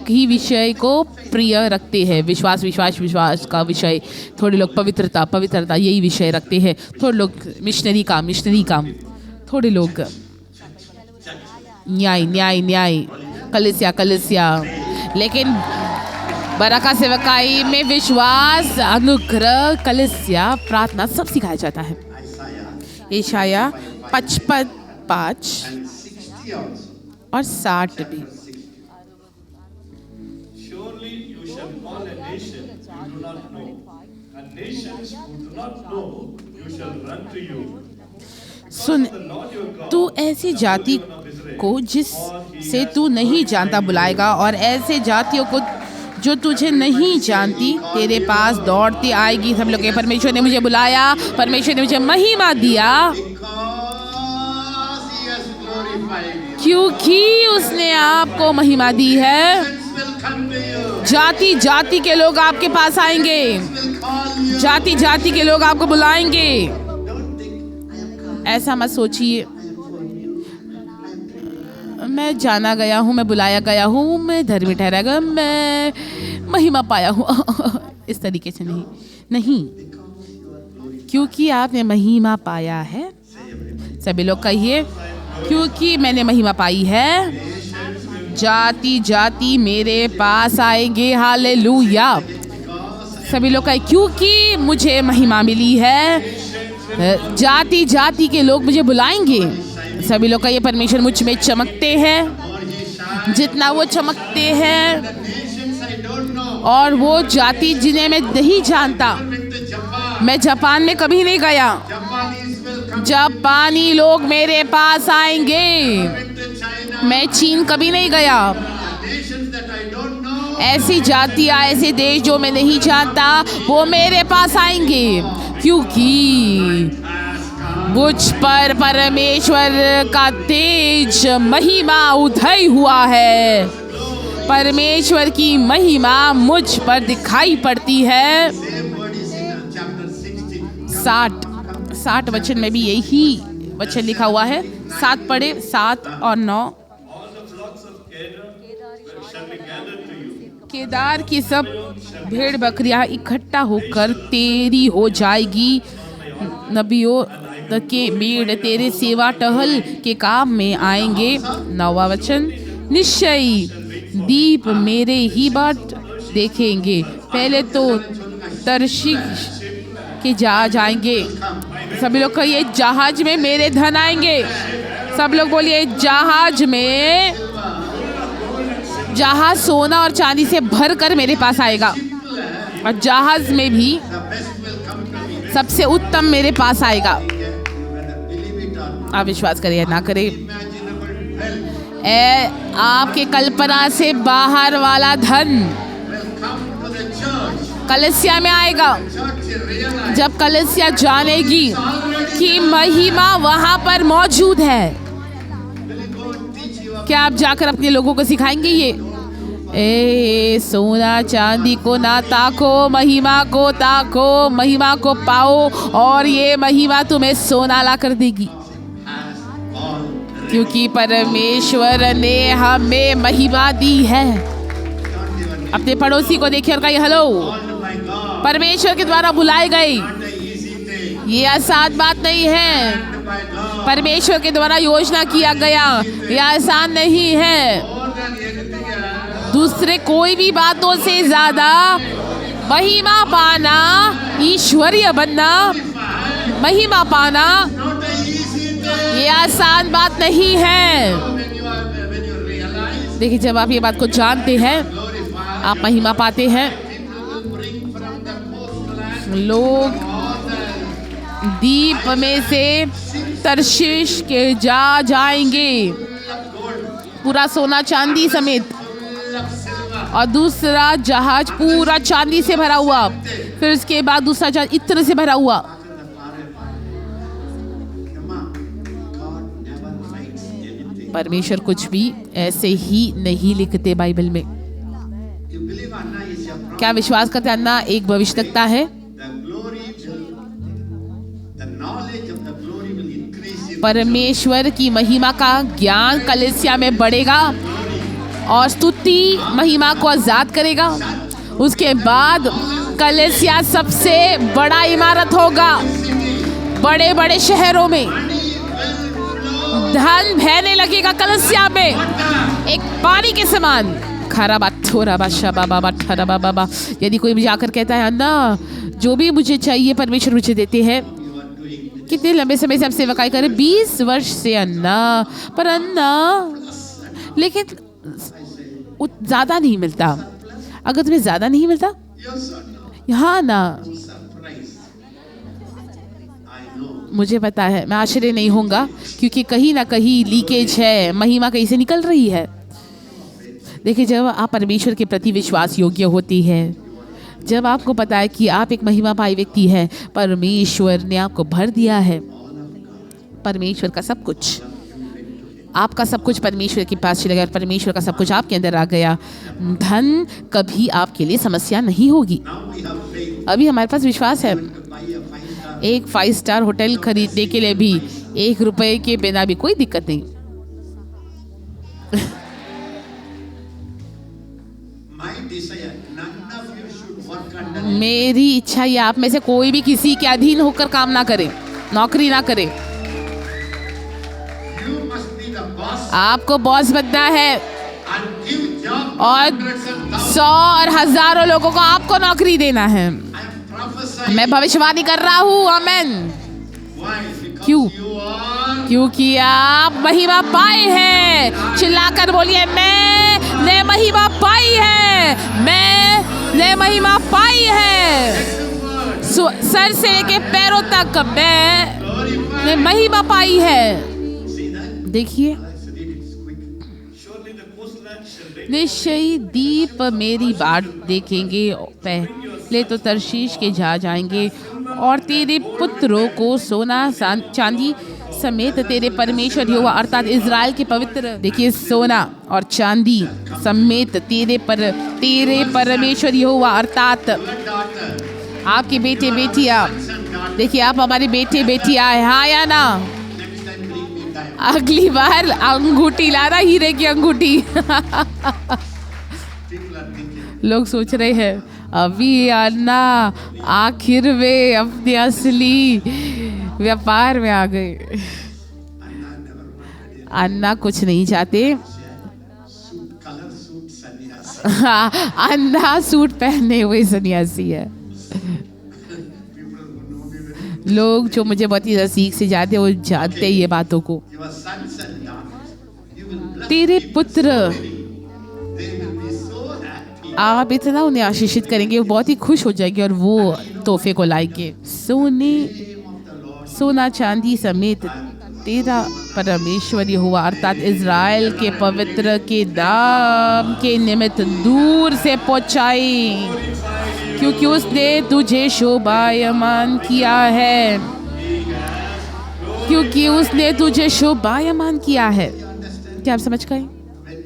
ही विषय को प्रिय रखते हैं, विश्वास का विषय। थोड़े लोग पवित्रता यही विषय रखते हैं। थोड़े लोग मिशनरी काम, थोड़े लोग न्याय, कलिसिया। लेकिन बरका सेवकाई में विश्वास, अनुग्रह, कलिसिया, प्रार्थना सब सिखाया जाता है। यशाया 55:5 और 60 भी। सुन, तू ऐसी जाति को जिससे तू नहीं जानता बुलाएगा, और ऐसे जातियों को जो तुझे नहीं जानती तेरे पास दौड़ती आएगी। सब लोग, परमेश्वर ने मुझे बुलाया, परमेश्वर ने मुझे महिमा दिया, क्योंकि उसने आपको महिमा दी है। जाति के लोग आपके पास आएंगे, जाति के लोग आपको बुलाएंगे। ऐसा मत सोचिए मैं जाना गया हूँ, मैं बुलाया गया हूँ, मैं धर्मी ठहराया गया, मैं महिमा पाया हूँ। इस तरीके से नहीं, क्योंकि आपने महिमा पाया है। सभी लोग कहिए, क्योंकि मैंने महिमा पाई है, जाति जाति मेरे पास आएंगे। हालेलुया। सभी लोग कहिए, क्योंकि मुझे महिमा मिली है, जाति जाति के लोग मुझे बुलाएंगे। सभी लोग कहिए, परमेश्वर मुझ में चमकते हैं, जितना वो चमकते हैं, और वो जाति जिन्हें मैं नहीं जानता। मैं जापान में कभी नहीं गया, जापानी लोग मेरे पास आएंगे। मैं चीन कभी नहीं गया। ऐसी जातियाँ, ऐसे देश जो मैं नहीं जानता, वो मेरे पास आएंगे, क्योंकि मुझ पर परमेश्वर का तेज महिमा उदय हुआ है। परमेश्वर की महिमा मुझ पर दिखाई पड़ती है। 60 वचन में भी यही वचन लिखा हुआ है। 7 पढ़े, 7 और 9। केदार की सब भेड़ बकरियां इकट्ठा होकर तेरी हो जाएगी। नबियों के मेढ़ तेरे सेवा टहल के काम में आएंगे। 9वां वचन, निश्चय दीप मेरे ही बाट देखेंगे। पहले तो तर्शीश के जहाज आएंगे। सभी लोग कहिए, जहाज में मेरे धन आएंगे। सब लोग बोलिए, जहाज में, जहाज सोना और चांदी से भर कर मेरे पास आएगा, और जहाज में भी सबसे उत्तम मेरे पास आएगा। आप विश्वास करिए ना करें, आपके कल्पना से बाहर वाला धन कलीसिया में आएगा। जब कलीसिया जानेगी कि महिमा वहां पर मौजूद है, क्या आप जाकर अपने लोगों को सिखाएंगे ये? सोना चांदी को ना ताको, महिमा को ताको, महिमा को पाओ, और ये महिमा तुम्हें सोना ला कर देगी, क्योंकि परमेश्वर ने हमें महिमा दी है। अपने पड़ोसी को देखिए और कहिए, हेलो, परमेश्वर के द्वारा बुलाए गए। ये आसान बात नहीं है। परमेश्वर के द्वारा योजना किया गया, ये आसान नहीं है। दूसरे कोई भी बातों से ज्यादा महिमा पाना, ईश्वरीय बनना, महिमा पाना, ये आसान बात नहीं है। देखिए, जब आप ये बात को जानते हैं, आप महिमा पाते हैं। लोग दीप में से तर्शीश के जाएंगे, पूरा सोना चांदी समेत, और दूसरा जहाज पूरा चांदी से भरा हुआ, फिर उसके बाद दूसरा जहाज इत्र से भरा हुआ। परमेश्वर कुछ भी ऐसे ही नहीं लिखते बाइबल में। क्या विश्वास करते? अन्ना एक भविष्यवक्ता है। परमेश्वर की महिमा का ज्ञान कलीसिया में बढ़ेगा और स्तुति महिमा को आजाद करेगा। उसके बाद कलीसिया सबसे बड़ा इमारत होगा। बड़े बड़े शहरों में धन बहने लगेगा कलीसिया में, एक पानी के समान। खरा बात थोड़ा बादशाह बाबा ठरा बाबा। यदि कोई मुझे आकर कहता है, अन्ना जो भी मुझे चाहिए परमेश्वर मुझे देते हैं। कितने लंबे समय से हम सेवकाई करें? 20 वर्ष से अन्ना, पर अन्ना लेकिन ज़्यादा नहीं मिलता। अगर तुम्हें ज़्यादा नहीं मिलता, हाँ ना, मुझे पता है, मैं आश्चर्य नहीं होऊंगा, क्योंकि कहीं ना कहीं लीकेज है, महिमा कहीं से निकल रही है। देखिए, जब आप परमेश्वर के प्रति विश्वास योग्य होती है, जब आपको पता है कि आप एक महिमा पाई व्यक्ति है, परमेश्वर ने आपको भर दिया है। परमेश्वर का सब कुछ, आपका सब कुछ परमेश्वर के पास चला गया, परमेश्वर का सब कुछ आपके अंदर आ गया। धन कभी आपके लिए समस्या नहीं होगी। अभी हमारे पास विश्वास है। एक 5 स्टार होटल खरीदने के लिए भी 1 रुपए के बिना भी कोई दिक्कत नहीं। My desire, none of you should work under मेरी इच्छा ये आप में से कोई भी किसी के अधीन होकर काम ना करे, नौकरी ना करे। you must be the boss आपको बॉस बनना है and give job to और hundreds and thousands. 100 और हजारों लोगों को आपको नौकरी देना है। I am prophesying. मैं भविष्यवाणी कर रहा हूँ, आमेन। Why? Because क्यों? you are क्योंकि आप महिमा पाए हैं। चिल्लाकर बोलिए, मैंने महिमा पाई है, मैंने महिमा पाई है। सर से लेके पैरों तक मैंने महिमा पाई है। see that? देखिए, Let's read it quick. Surely the coast land shall be निश्चय दीप मेरी बाट देखेंगे, पहले तो तरशीश के जा जाएंगे और तेरे पुत्रों को सोना चांदी समेत तेरे परमेश्वर यहोवा अर्थात इज़राइल के पवित्र, देखिए, सोना और चांदी समेत तेरे परमेश्वर यहोवा अर्थात daughter. आपके बेटे बेटियां, देखिए, आप हमारे बेटे बेटियां हैं, हाँ या ना? Next time bring me diamond. अगली बार अंगूठी लाना, हीरे की अंगूठी। People are thinking, लोग सोच रहे हैं अभी अन्ना आखिर वे अपने असली व्यापार में आ गए। Anna never wanted it. अन्ना कुछ नहीं चाहते। Suit, color suit, sannyasi. हाँ, अन्ना सूट पहने हुए सन्यासी है। People who know me very लोग जो मुझे बहुत ही रसीक से जानते हैं वो जानते हैं ये बातों को। Your sons and daughters, you will bless तेरे them पुत्र, so many. They will be so happy. आप इतना उन्हें आशीषित करेंगे, वो बहुत ही खुश हो जाएंगे और वो तोहफे को लाएंगे। सोना चांदी समेत तेरा परमेश्वर यहोवा अर्थात इज़राइल के पवित्र के नाम के निमित्त दूर से पहुंचाई, क्योंकि उसने तुझे शोभायमान किया है, क्योंकि उसने तुझे शोभायमान किया है। क्या आप समझ गए? When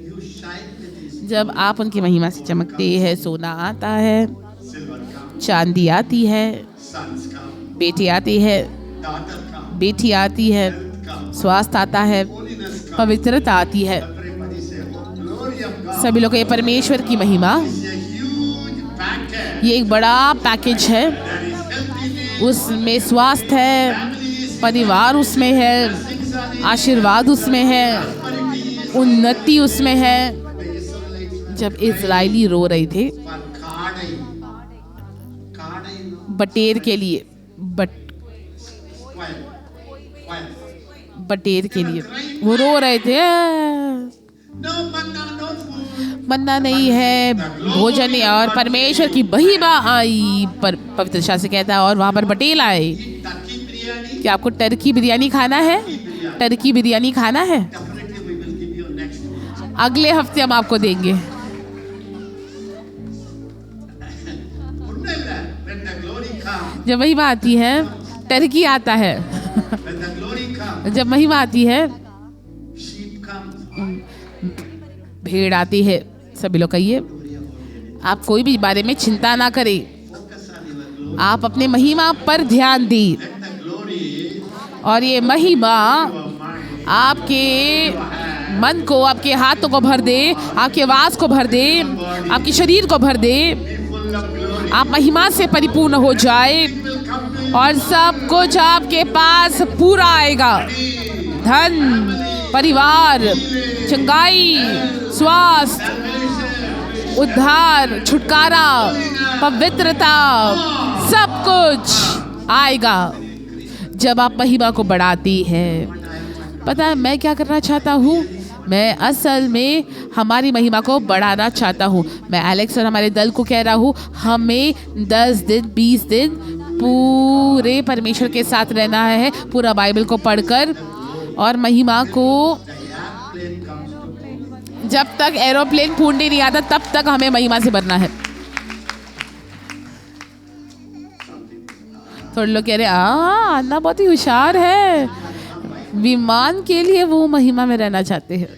you shine with his जब आप उनकी महिमा से चमकते हैं, सोना आता है, silver come, चांदी आती है, sons come, बेटी आती है, daughter come, बेटी आती है, come, स्वास्थ्य आता है, holiness come. पवित्रता आती है। Everybody say, oh, glory of God. सभी लोग ये परमेश्वर की महिमा, It's a huge package. ये एक बड़ा पैकेज है। There is health in it, उसमें स्वास्थ्य है, families, परिवार उसमें है, things are in आशीर्वाद उसमें है, prosperity. उन्नति उसमें है। The Israelites were जब इज़राइली रो रहे थे for Kadai. Kadai, no? बटेर के लिए, Square. Square. बटेर के लिए वो रो रहे थे, No manna, no food. मन्ना नहीं है, भोजन नहीं। और परमेश्वर की महिमा आई, पर पवित्र शास्त्र कहता है, और वहाँ पर बटेल आए। Turkey biryani. क्या आपको टर्की बिरयानी खाना है? टर्की बिरयानी खाना है? Definitely we will give you next week. अगले हफ्ते हम आपको देंगे। When the glory comes, जब महिमा आती है, टर्की आता है। when the glory comes, जब महिमा आती है, sheep comes. भेड़ आती है। सभी लोग कहिए, आप कोई भी बारे में चिंता ना करें, Focus on your glory. आप अपने महिमा पर ध्यान दें, Let the glory और ये महिमा of mind आपके मन को, आपके हाथों को भर दे, आपके आवाज को भर दे, आपके शरीर को भर दे। be full of glory. आप महिमा से परिपूर्ण हो जाए Will come to you. और सब कुछ आपके पास पूरा आएगा। धन, परिवार, चंगाई, स्वास्थ्य, उद्धार, छुटकारा, पवित्रता, सब कुछ आएगा जब आप महिमा को बढ़ाती हैं। पता है मैं क्या करना चाहता हूँ? मैं असल में हमारी महिमा को बढ़ाना चाहता हूँ। मैं एलेक्स और हमारे दल को कह रहा हूँ, हमें 10 दिन 20 दिन पूरे परमेश्वर के साथ रहना है, पूरा बाइबल को पढ़कर, और महिमा को, जब तक एरोप्लेन फूंडे नहीं आता तब तक हमें महिमा से भरना है। थोड़े लोग कह रहे हैं, अन्ना बहुत ही होशियार है, विमान के लिए वो महिमा में रहना चाहते हैं।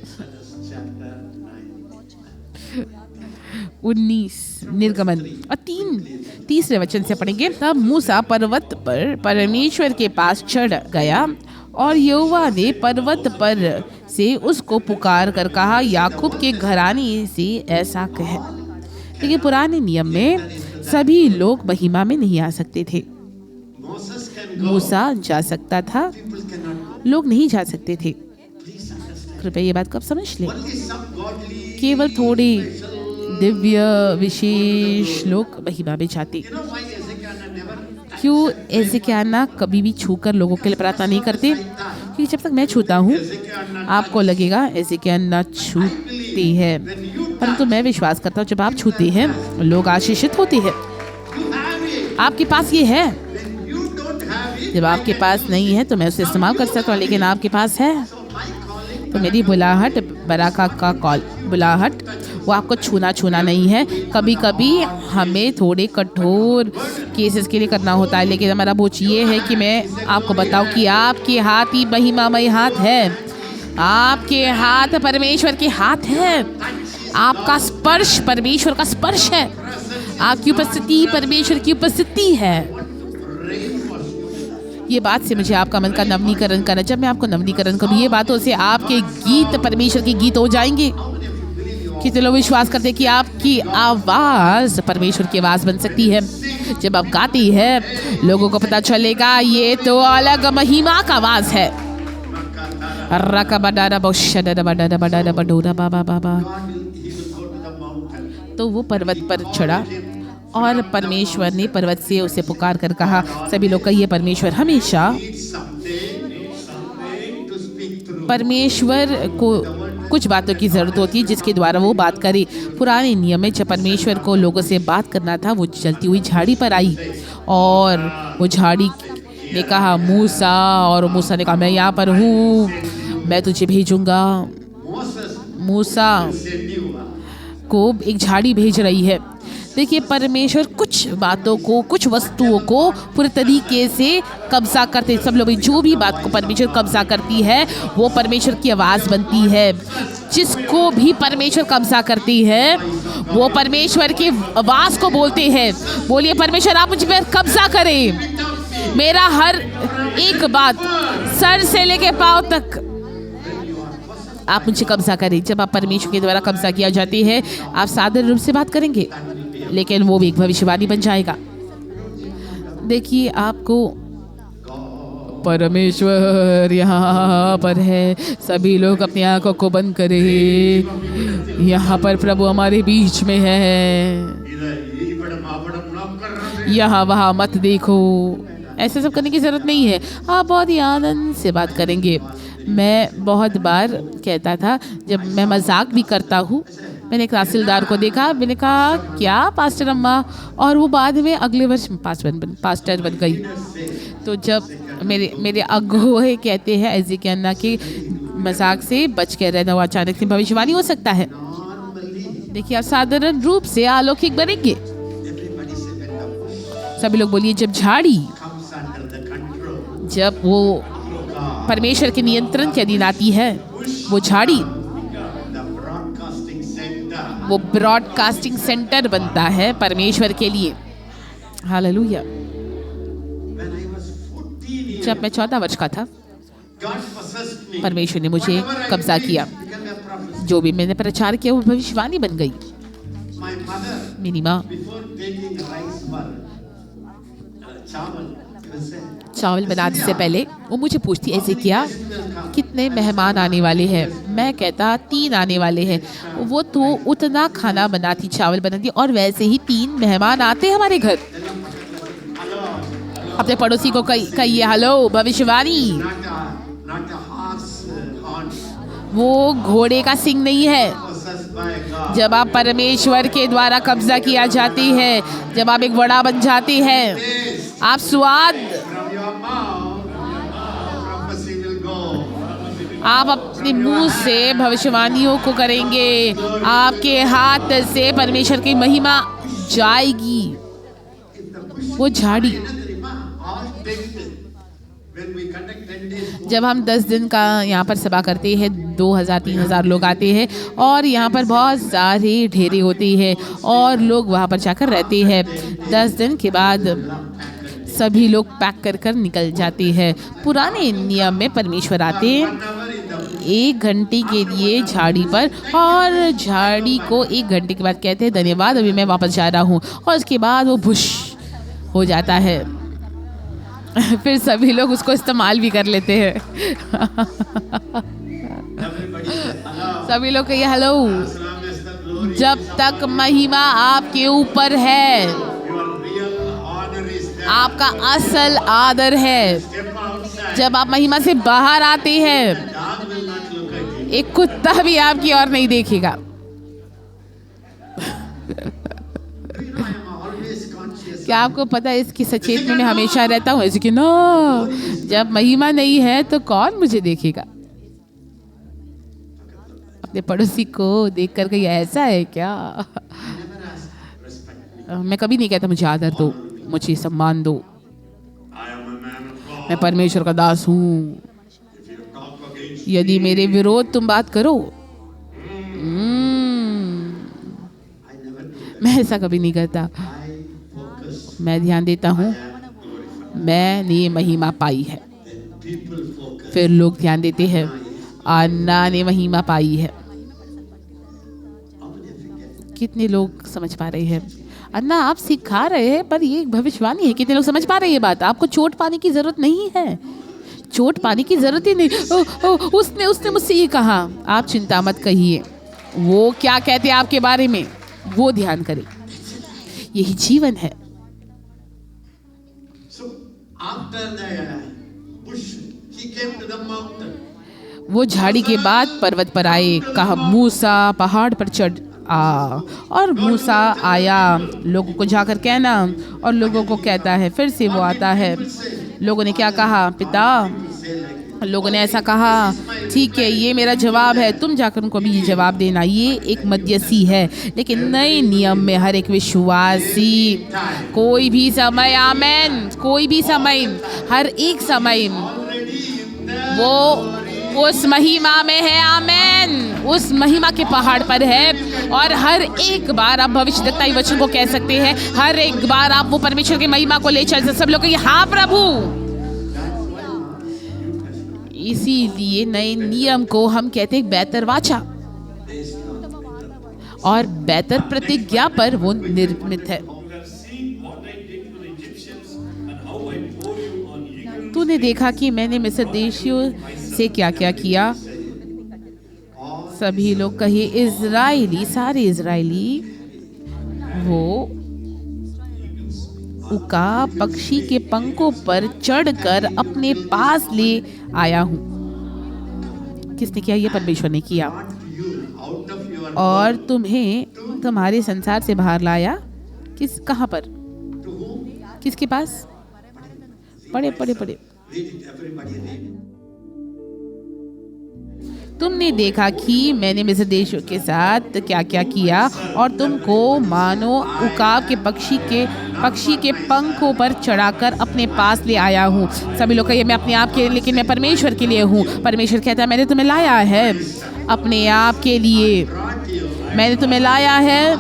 19 निर्गमन और 3 वचन से पढ़ेंगे। तब मूसा पर्वत पर परमेश्वर के पास चढ़ गया और यहोवा ने पर्वत पर से उसको पुकार कर कहा, याकूब के घराने से ऐसा कह। देखिए पुराने नियम में सभी लोग महिमा में नहीं आ सकते थे। Moses can go. मूसा जा सकता था, People cannot go. लोग नहीं जा सकते थे। Please understand. कृपया ये बात को आप समझ लें। Only some godly. केवल थोड़े दिव्य विशेष लोग महिमा में जाते। You know why Hezekiah never. क्यों एज़ेकियाह कभी भी छूकर लोगों के लिए प्रार्थना नहीं करते? क्योंकि जब तक मैं छूता हूँ आपको लगेगा एज़ेकियाह छूते हैं, परंतु मैं विश्वास करता हूँ जब आप छूते हैं लोग आशीषित होते हैं। You have it. आपके पास ये है, When you don't have it. जब आपके पास नहीं है तो मैं उसे इस्तेमाल कर सकता हूँ, लेकिन आपके पास है So my calling. तो मेरी बुलाहट, बराका का कॉल बुलाहट, वो आपको छूना नहीं है। कभी कभी हमें थोड़े कठोर केसेस के लिए करना होता है, लेकिन हमारा बोझ ये है कि मैं आपको बताऊं कि आपके हाथ ही महिमामय हाथ है। आपके हाथ परमेश्वर के हाथ है। आपका स्पर्श परमेश्वर का स्पर्श है। आपकी उपस्थिति परमेश्वर की उपस्थिति है। ये बात से मुझे आपका मन का नवनीकरण करना। जब मैं आपको नवनीकरण करूँ ये बातों से आपके गीत परमेश्वर के गीत हो जाएंगे। कितने लोग विश्वास करते हैं कि आपकी आवाज़ परमेश्वर की आवाज़ बन सकती है। जब आप गाती है लोगों को पता चलेगा ये तो अलग महिमा का आवाज़ है। तो वो पर्वत पर चढ़ा और परमेश्वर ने पर्वत से उसे पुकार कर कहा, सभी लोग कहिए परमेश्वर हमेशा, परमेश्वर को कुछ बातों की ज़रूरत होती है जिसके द्वारा वो बात करे। पुराने नियम में जब परमेश्वर को लोगों से बात करना था वो चलती हुई झाड़ी पर आई और वो झाड़ी ने कहा मूसा, और मूसा ने कहा मैं यहाँ पर हूँ, मैं तुझे भेजूंगा। मूसा को एक झाड़ी भेज रही है। देखिए परमेश्वर कुछ बातों को, कुछ वस्तुओं को पूरे तरीके से कब्जा करते। सब लोग जो भी बात को परमेश्वर कब्जा करती है वो परमेश्वर की आवाज़ बनती है। जिसको भी परमेश्वर कब्जा करती है वो परमेश्वर की आवाज़ को बोलते हैं। बोलिए परमेश्वर आप मुझ पर कब्जा करें, मेरा हर एक बात सर से लेके पाँव तक आप मुझे कब्जा करें। जब आप परमेश्वर के द्वारा कब्जा किया जाते हैं आप साधारण रूप से बात करेंगे, लेकिन वो भी एक भविष्यवाणी बन जाएगा। देखिए आपको परमेश्वर यहाँ पर है। सभी लोग अपनी आंखों को बंद करें। यहाँ पर प्रभु हमारे बीच में है। यहाँ वहाँ मत देखो, ऐसे सब करने की ज़रूरत नहीं है। आप बहुत ही आनंद से बात करेंगे। मैं बहुत बार कहता था, जब मैं मजाक भी करता हूँ, मैंने एक तहसीलदार को देखा, मैंने कहा क्या पास्टर अम्मा, और वो बाद में अगले वर्ष पास्टर बन गई। तो जब मेरे अगुए कहते हैं एज़ेकियाह के मजाक से बच के रहना, वो अचानक से भविष्यवाणी हो सकता है। देखिए आप साधारण रूप से अलौकिक बनेंगे। सभी लोग बोलिए जब झाड़ी, जब वो परमेश्वर के नियंत्रण के अधीन आती है, वो झाड़ी वो ब्रॉडकास्टिंग सेंटर बनता है परमेश्वर के लिए। हालेलुया। जब मैं 14 वर्ष का था परमेश्वर ने मुझे कब्जा किया। जो भी मैंने प्रचार किया वो भविष्यवाणी बन गई। मेरी माँ चावल बनाने से पहले वो मुझे पूछती ऐसे किया कितने मेहमान आने वाले हैं। मैं कहता 3 आने वाले हैं। वो तो उतना खाना बनाती, चावल बनाती, और वैसे ही 3 मेहमान आते हमारे घर। अपने पड़ोसी को कहिए हेलो भविष्यवाणी। वो घोड़े का सिंग नहीं है। जब आप परमेश्वर के द्वारा कब्जा किया जाती है, जब आप एक बड़ा बन जाती है, आप स्वाद, आप अपने मुंह से भविष्यवाणियों को करेंगे। आपके हाथ से परमेश्वर की महिमा जाएगी। वो झाड़ी, जब हम 10 दिन का यहाँ पर सभा करते हैं, 2000-3000 लोग आते हैं और यहाँ पर बहुत सारे ढेरे होते हैं और लोग वहाँ पर जाकर रहते हैं। 10 दिन के बाद सभी लोग पैक कर कर निकल जाते हैं। पुराने नियम में परमेश्वर आते 1 घंटे के लिए झाड़ी पर, और झाड़ी को 1 घंटे के बाद कहते हैं धन्यवाद, अभी मैं वापस जा रहा हूँ, और उसके बाद वो भुश हो जाता है। फिर सभी लोग उसको इस्तेमाल भी कर लेते हैं। सभी लोग कहिए हेलो। जब तक महिमा आपके ऊपर है, आपका असल आदर है। जब आप महिमा से बाहर आते हैं, एक कुत्ता भी आपकी ओर नहीं देखेगा। क्या आपको पता है इसकी सचेत में मैं हमेशा रहता हूँ, ऐसे कि नो, जब महिमा नहीं है तो कौन मुझे देखेगा। अपने पड़ोसी को देख कर कहीं ऐसा है क्या? मैं कभी नहीं कहता मुझे आदर दो, मुझे सम्मान दो, मैं परमेश्वर का दास हूँ। यदि मेरे विरोध तुम बात करो, मैं ऐसा कभी नहीं करता। मैं ध्यान देता हूँ मैंने महिमा पाई है, फिर लोग ध्यान देते हैं अन्ना ने महिमा पाई है। कितने लोग समझ पा रहे हैं? अन्ना आप सिखा रहे हैं, पर ये एक भविष्यवाणी है। कितने लोग समझ पा रहे हैं ये बात? आपको चोट पाने की जरूरत नहीं है, चोट पाने की जरूरत ही नहीं। उसने मुझसे ये कहा, आप चिंता मत कहिए, वो क्या कहते हैं आपके बारे में, वो ध्यान करें। यही जीवन है। वो झाड़ी के बाद पर्वत पर आए, कहा मूसा पहाड़ पर चढ़ आ, और मूसा आया। लोगों को जाकर कहना, और लोगों को कहता है, फिर से वो आता है। लोगों ने क्या कहा? पिता, लोगों ने ऐसा कहा, ठीक है ये मेरा जवाब है, तुम जाकर उनको भी ये जवाब देना। ये एक मध्यस्थी है, लेकिन नए नियम में हर एक विश्वासी कोई भी समय, आमेन, कोई भी समय, हर एक समय वो उस महिमा में है, आमेन, उस महिमा के पहाड़ पर है। और हर एक बार आप भविष्यद्वक्ता वचन को कह सकते हैं, हर एक बार आप वो परमेश्वर की महिमा को ले चल सकते। सब लोग कहिए हाँ प्रभु। इसीलिए नए नियम को हम कहते हैं बेहतर वाचा, और बेहतर प्रतिज्ञा पर वो निर्मित है। तूने देखा कि मैंने मिस्र देशियों से क्या क्या किया। सभी लोग कहिए इजराइली, सारे इजराइली, वो उका पक्षी के पंखों पर चढ़कर अपने पास ले आया हूं। किसने किया? ये परमेश्वर ने किया। और तुम्हें तुम्हारे संसार से बाहर लाया। कहां पर? किसके पास? पढ़े। तुमने देखा कि मैंने मिस्र देशों के साथ क्या क्या किया, और तुमको मानो उकाब के पक्षी के पंखों पर चढ़ाकर अपने पास ले आया हूँ। सभी लोग कहिए मैं अपने आप के, लेकिन मैं परमेश्वर के लिए हूँ। परमेश्वर कहता है मैंने तुम्हें लाया है अपने आप के लिए, मैंने तुम्हें लाया है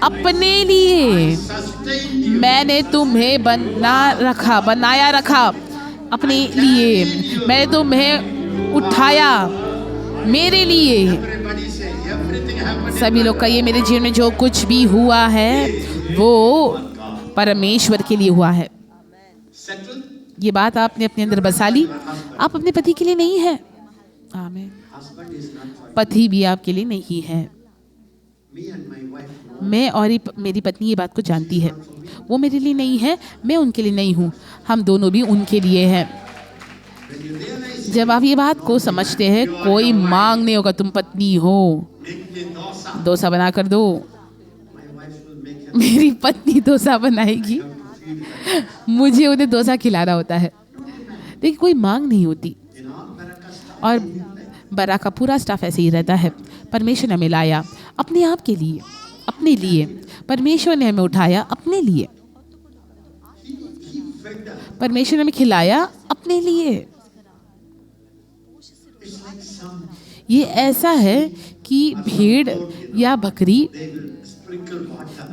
अपने लिए, मैंने तुम्हें बनाया रखा अपने लिए, मैंने तुम्हें उठाया मेरे लिए। सभी लोग कहिए मेरे जीवन में जो कुछ भी हुआ है वो परमेश्वर के लिए हुआ है। ये बात आपने अपने अंदर बसा ली। आप अपने पति के लिए नहीं है, आमीन। पति भी आपके लिए नहीं है। मैं और मेरी पत्नी ये बात को जानती है। वो मेरे लिए नहीं है, मैं उनके लिए नहीं हूँ, हम दोनों भी उनके लिए हैं। जब आप ये बात को समझते हैं, कोई मांग नहीं होगा तुम पत्नी हो, डोसा बना कर दो, मेरी पत्नी डोसा बनाएगी, मुझे उन्हें डोसा खिलाना होता है। देखिए कोई मांग नहीं होती। और बरा का पूरा स्टाफ ऐसे ही रहता है। परमेश्वर ने हमें लाया अपने आप के लिए, अपने लिए। परमेश्वर ने हमें उठाया अपने लिए, परमेश्वर ने हमें खिलाया अपने लिए। ये ऐसा है कि भेड़ या बकरी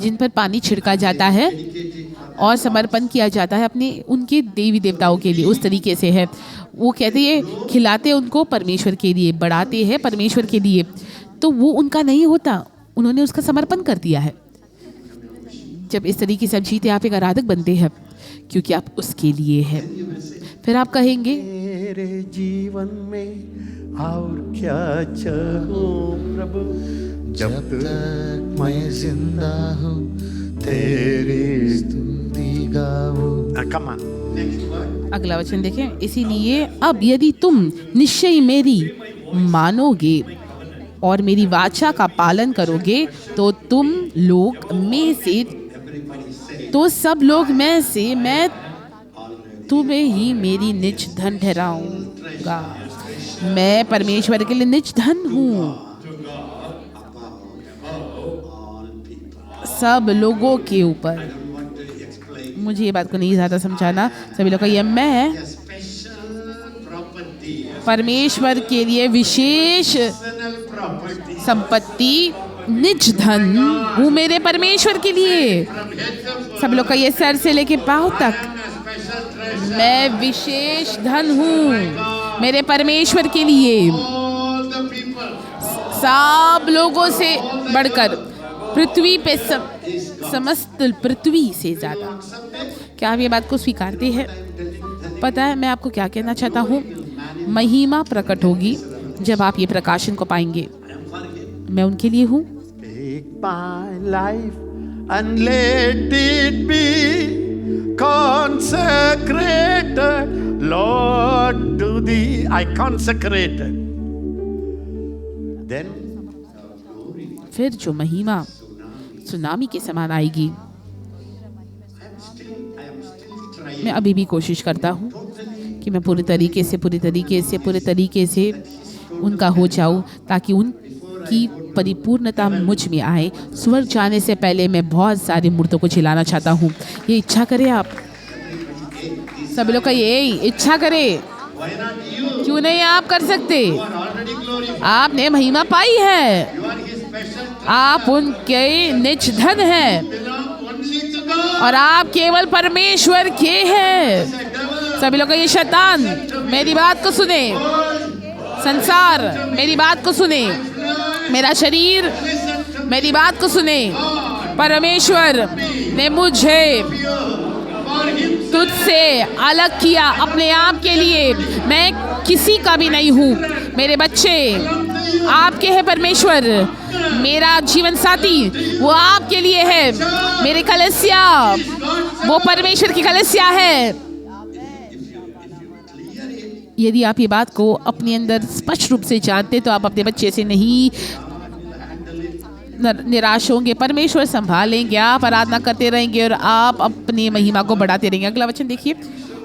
जिन पर पानी छिड़का जाता है, और समर्पण किया जाता है अपने उनके देवी देवताओं के लिए। उस तरीके से है, वो कहते हैं खिलाते उनको परमेश्वर के लिए, बढ़ाते हैं परमेश्वर के लिए, तो वो उनका नहीं होता, उन्होंने उसका समर्पण कर दिया है। जब इस तरीके से आप जीते, आप एक आराधक बनते हैं क्योंकि आप उसके लिए हैं। फिर आप कहेंगे मेरे जीवन में और क्या चाहूं प्रभु, जब तक मैं जिंदा हूँ तेरी स्तुति गाऊं। Come on. Next word. अगला वचन देखें, इसीलिए अब यदि तुम निश्चय मेरी मानोगे और मेरी वाचा का पालन करोगे तो तुम लोग में से, तो सब लोग में से मैं तुम्हें ही मेरी निज धन ठहराऊंगा। मैं परमेश्वर के लिए निज धन हूँ, सब लोगों के ऊपर। मुझे ये बात को नहीं ज़्यादा समझाना, सभी लोग का ये मैं Special property. परमेश्वर के लिए विशेष Personal property. संपत्ति, निज धन हूँ मेरे परमेश्वर के लिए। सब लोग का ये सर से लेके पाँव तक, Special treasure. मैं विशेष धन हूँ मेरे परमेश्वर के लिए, All the people. सब लोगों से बढ़कर, पृथ्वी पे समस्त पृथ्वी से ज़्यादा। क्या आप ये बात को स्वीकारते हैं? पता है मैं आपको क्या कहना चाहता हूँ, महिमा प्रकट होगी जब आप ये प्रकाशन को पाएंगे। मैं उनके लिए हूँ। Take my life and let it be consecrated, Lord, to thee. I consecrated. Then फिर जो महिमा सुनामी के समान आएगी। मैं अभी भी कोशिश करता हूँ कि मैं पूरे तरीके से उनका हो जाऊँ, ताकि उनकी परिपूर्णता मुझ में आए। स्वर्ग जाने से पहले मैं बहुत सारी मूर्तों को छिलाना चाहता हूँ। ये इच्छा करें आप, सभी लोग का ये इच्छा करें। Why not you? क्यों नहीं आप कर सकते? You are already glorified. आपने महिमा पाई है, You are his special treasure. आप उनके निज धन हैं Belong only to God. और आप केवल परमेश्वर के हैं। The devil. सभी लोग का ये शैतान मेरी बात को सुने, संसार मेरी बात को सुने, मेरा शरीर मेरी बात को सुने। परमेश्वर ने मुझे तुझसे अलग किया अपने आप के लिए, मैं किसी का भी नहीं हूँ। मेरे बच्चे आपके हैं परमेश्वर, मेरा जीवन साथी वो आपके लिए है, मेरे कलीसिया वो परमेश्वर की कलीसिया है। यदि आप ये बात को अपने अंदर स्पष्ट रूप से जानते तो आप अपने बच्चे से नहीं निराश होंगे। परमेश्वर संभालेंगे, आप आराधना करते रहेंगे और आप अपनी महिमा को बढ़ाते रहेंगे। अगला वचन देखिए,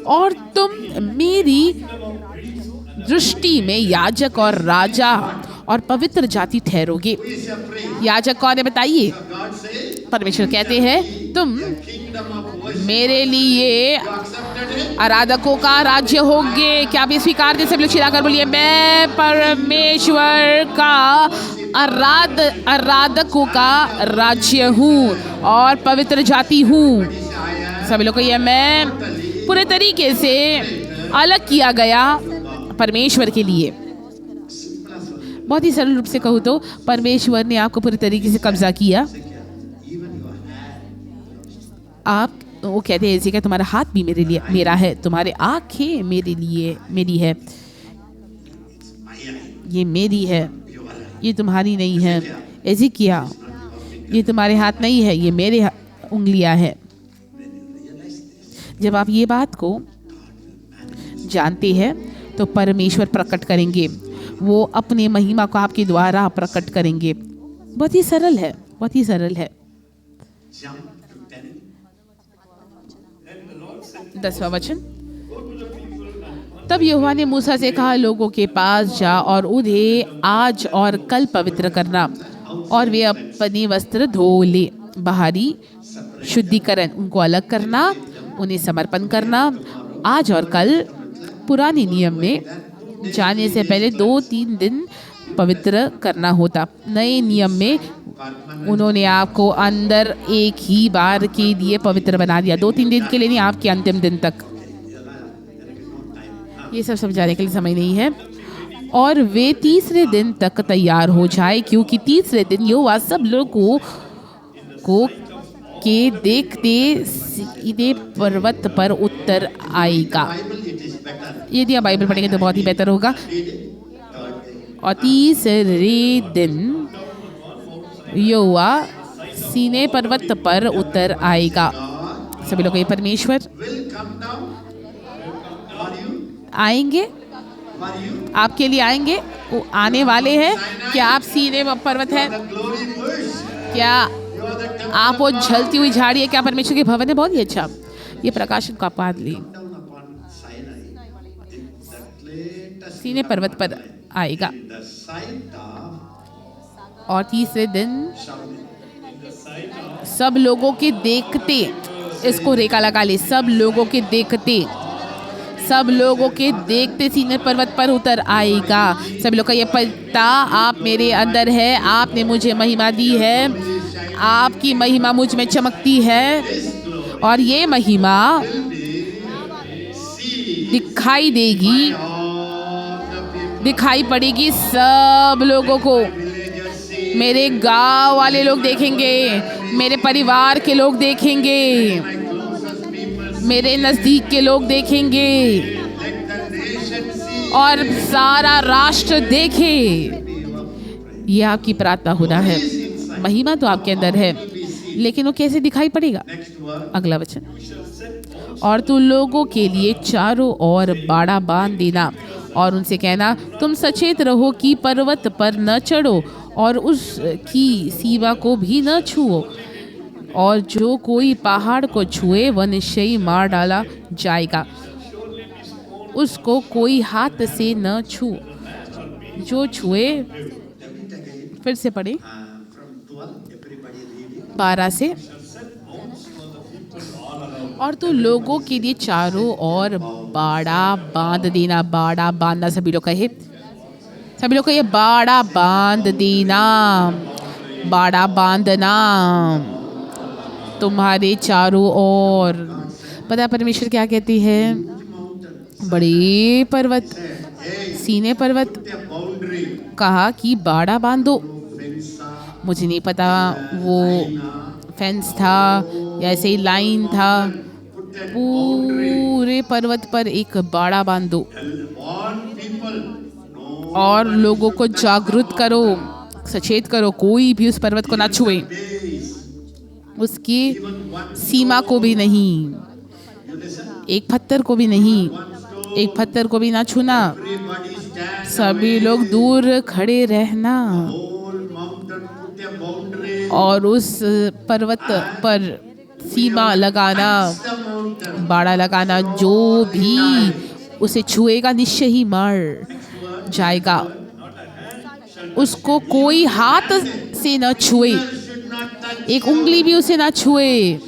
और तुम मेरी दृष्टि में याजक और राजा और पवित्र जाति ठहरोगे। याजक कौन है बताइए? परमेश्वर कहते हैं तुम मेरे लिए आराधकों का राज्य होंगे। क्या आप ये स्वीकार दे? सब लोग चिल्लाकर बोलिए, मैं परमेश्वर का आराधकों का राज्य हूँ और पवित्र जाति हूँ। सभी लोग को ये मैं पूरे तरीके से अलग किया गया परमेश्वर के लिए। बहुत ही सरल रूप से कहूँ तो परमेश्वर ने आपको पूरे तरीके से कब्जा किया। आप वो कहते हैं ऐसे क्या, तुम्हारा हाथ भी मेरे लिए मेरा है, तुम्हारे आँखें मेरे लिए मेरी है, ये मेरी है, ये तुम्हारी नहीं है। ऐसे किया, ये तुम्हारे हाथ नहीं है, ये मेरे उंगलियां है। जब आप ये बात को जानते हैं तो परमेश्वर प्रकट करेंगे, वो अपने महिमा को आपके द्वारा प्रकट करेंगे। बहुत ही सरल है, बहुत ही सरल है। 10वां वचन, तब यहोवा ने मूसा से कहा, लोगों के पास जा और उन्हें आज और कल पवित्र करना और वे अपनी वस्त्र धो ले। बाहरी शुद्धिकरण, उनको अलग करना, उन्हें समर्पण करना। आज और कल पुराने नियम में जाने से पहले 2-3 दिन पवित्र करना होता। नए नियम में permanent. उन्होंने आपको अंदर एक ही बार के लिए पवित्र बना दिया, 2-3 दिन के लिए नहीं, आपके अंतिम दिन तक। ये सब समझाने के लिए समय नहीं है। और वे तीसरे दिन तक तैयार हो जाए, क्योंकि तीसरे दिन यहोवा सब लोगों को के देखते सीधे पर्वत पर उतर आएगा। Bible, it is better. यदि आप बाइबल पढ़ेंगे तो बहुत ही बेहतर होगा। Read it. Third day. और तीसरे दिन यहोवा सीने पर्वत पर उतर आएगा। God सभी लोग, ये परमेश्वर will come down for you. आएंगे, For you. आपके लिए आएंगे, वो आने वाले हैं। क्या आप सीने पर्वत है? The glory bush. क्या You are the temple आप वो of God. जलती हुई झाड़ी है? क्या परमेश्वर के भवन है? बहुत ही अच्छा। ये प्रकाशन का पाद ली Down upon Sinai. The greatest सीने पर्वत पर आएगा। in the sight of और तीसरे दिन some सब लोगों के देखते, इसको रेखा लगा ले, सब लोगों के देखते, सब लोगों के देखते सीने पर्वत पर उतर आएगा। सब लोग का ये पता, आप मेरे अंदर है, आपने मुझे महिमा दी है, आपकी महिमा मुझ में चमकती है, और ये महिमा दिखाई देगी, दिखाई पड़ेगी सब लोगों को। मेरे गांव वाले लोग देखेंगे, मेरे परिवार के लोग देखेंगे, मेरे नज़दीक के लोग देखेंगे, और सारा राष्ट्र देखे। ये आपकी प्रार्थना होना है। महिमा तो आपके अंदर है, लेकिन वो कैसे दिखाई पड़ेगा? अगला वचन, और तू लोगों के लिए चारों ओर बाड़ा बांध देना और उनसे कहना, तुम सचेत रहो कि पर्वत पर न चढ़ो और उसकी सीमा को भी न छुओ, और जो कोई पहाड़ को छुए वह निश्चय ही मार डाला जाएगा। उसको कोई हाथ से न छू, जो छुए, फिर से पढ़े from 12. Everybody read it. 12 से, और तू लोगों के लिए चारों ओर बाड़ा बांध देना। बाड़ा बांधना, सभी लोग कहे, सभी लोग कहिए, बाड़ा बांध देना, बाड़ा बांधना तुम्हारे चारों ओर। पता है परमेश्वर क्या कहती है? बड़े पर्वत, सीने पर्वत, The boundary. कहा कि बाड़ा बांधो। मुझे नहीं पता वो फेंस था या ऐसे ही लाइन था। पूरे पर्वत पर एक बाड़ा बांधो Warn people. No और लोगों को जागरूक करो, सचेत करो, कोई भी उस पर्वत को ना छुए, days. उसकी सीमा को भी नहीं, एक पत्थर को भी नहीं, एक पत्थर को भी ना छूना। Everybody stand. सभी लोग दूर खड़े रहना Whole mountain put a boundary. और उस पर्वत पर सीमा लगाना, The mountain. बाड़ा लगाना। जो भी उसे छुएगा निश्चय ही मर जाएगा। उसको कोई हाथ से न छुए, Should not touch. एक उंगली भी उसे ना छुए।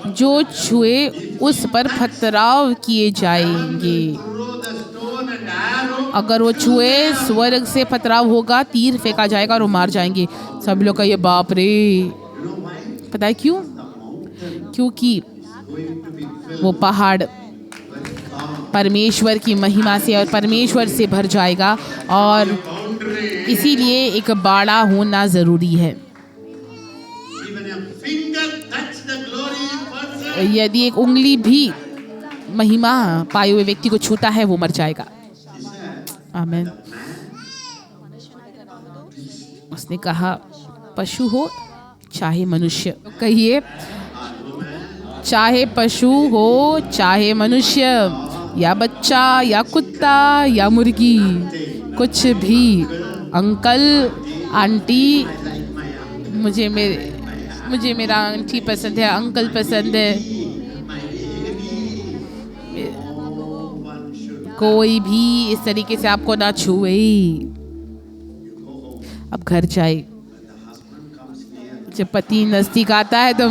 जो छुए उस पर पथराव किए जाएंगे। Throw the stone and arrow. अगर वो छुए, स्वर्ग से पथराव होगा, तीर फेंका जाएगा और वो मार जाएंगे। सब लोग का ये बाप रे। पता है क्यों? क्योंकि वो पहाड़ परमेश्वर की महिमा से और परमेश्वर से भर जाएगा, और इसीलिए एक बाड़ा होना ज़रूरी है। Even a finger touch the glory person. यदि एक उंगली भी महिमा पाए हुए व्यक्ति को छूता है, वो मर जाएगा। आमीन। उसने कहा, पशु हो चाहे मनुष्य, कहिए, चाहे पशु हो चाहे मनुष्य, या बच्चा या कुत्ता या मुर्गी, कुछ भी, अंकल आंटी, मुझे मेरा आंटी पसंद है, अंकल पसंद है, कोई भी इस तरीके से आपको ना छुए। अब घर जाए। जब पति नजदीक आता है तो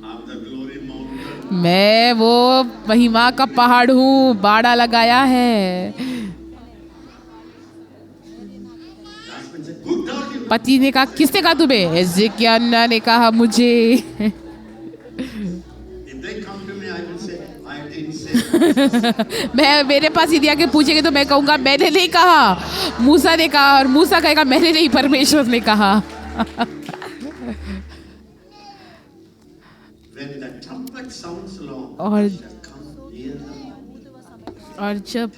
Of the glory mountain. मैं वो महिमा का पहाड़ हूँ, बाड़ा लगाया है। Husband said, who told you? पति ने कहा, किसने कहा तुम्हें? हिजकिय्याह ने कहा, मुझे। If they come to me, I will say, I didn't say. मैं मेरे पास यदि आके पूछेंगे तो मैं कहूँगा मैंने नहीं कहा, मूसा ने कहा, और मूसा कहेगा मैंने नहीं, परमेश्वर ने कहा। When the trumpet sounds long, और shall come near them. और जब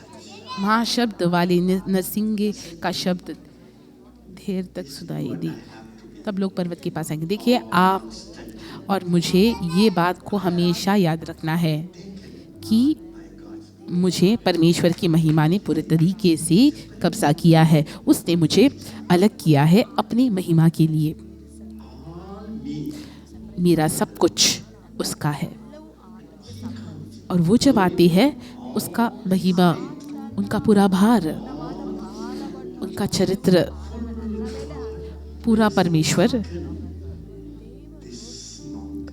महाशब्द वाले नरसिंगे का शब्द देर तक सुनाई दी, तब लोग पर्वत के पास आएंगे। देखिए, आप और मुझे ये बात को हमेशा याद रखना है कि मुझे परमेश्वर की महिमा ने पूरे तरीके से कब्जा किया है। उसने मुझे अलग किया है अपनी महिमा के लिए। मेरा सब कुछ उसका है, और वो जब आते हैं उसका महिमा, उनका पूरा भार, उनका चरित्र, पूरा परमेश्वर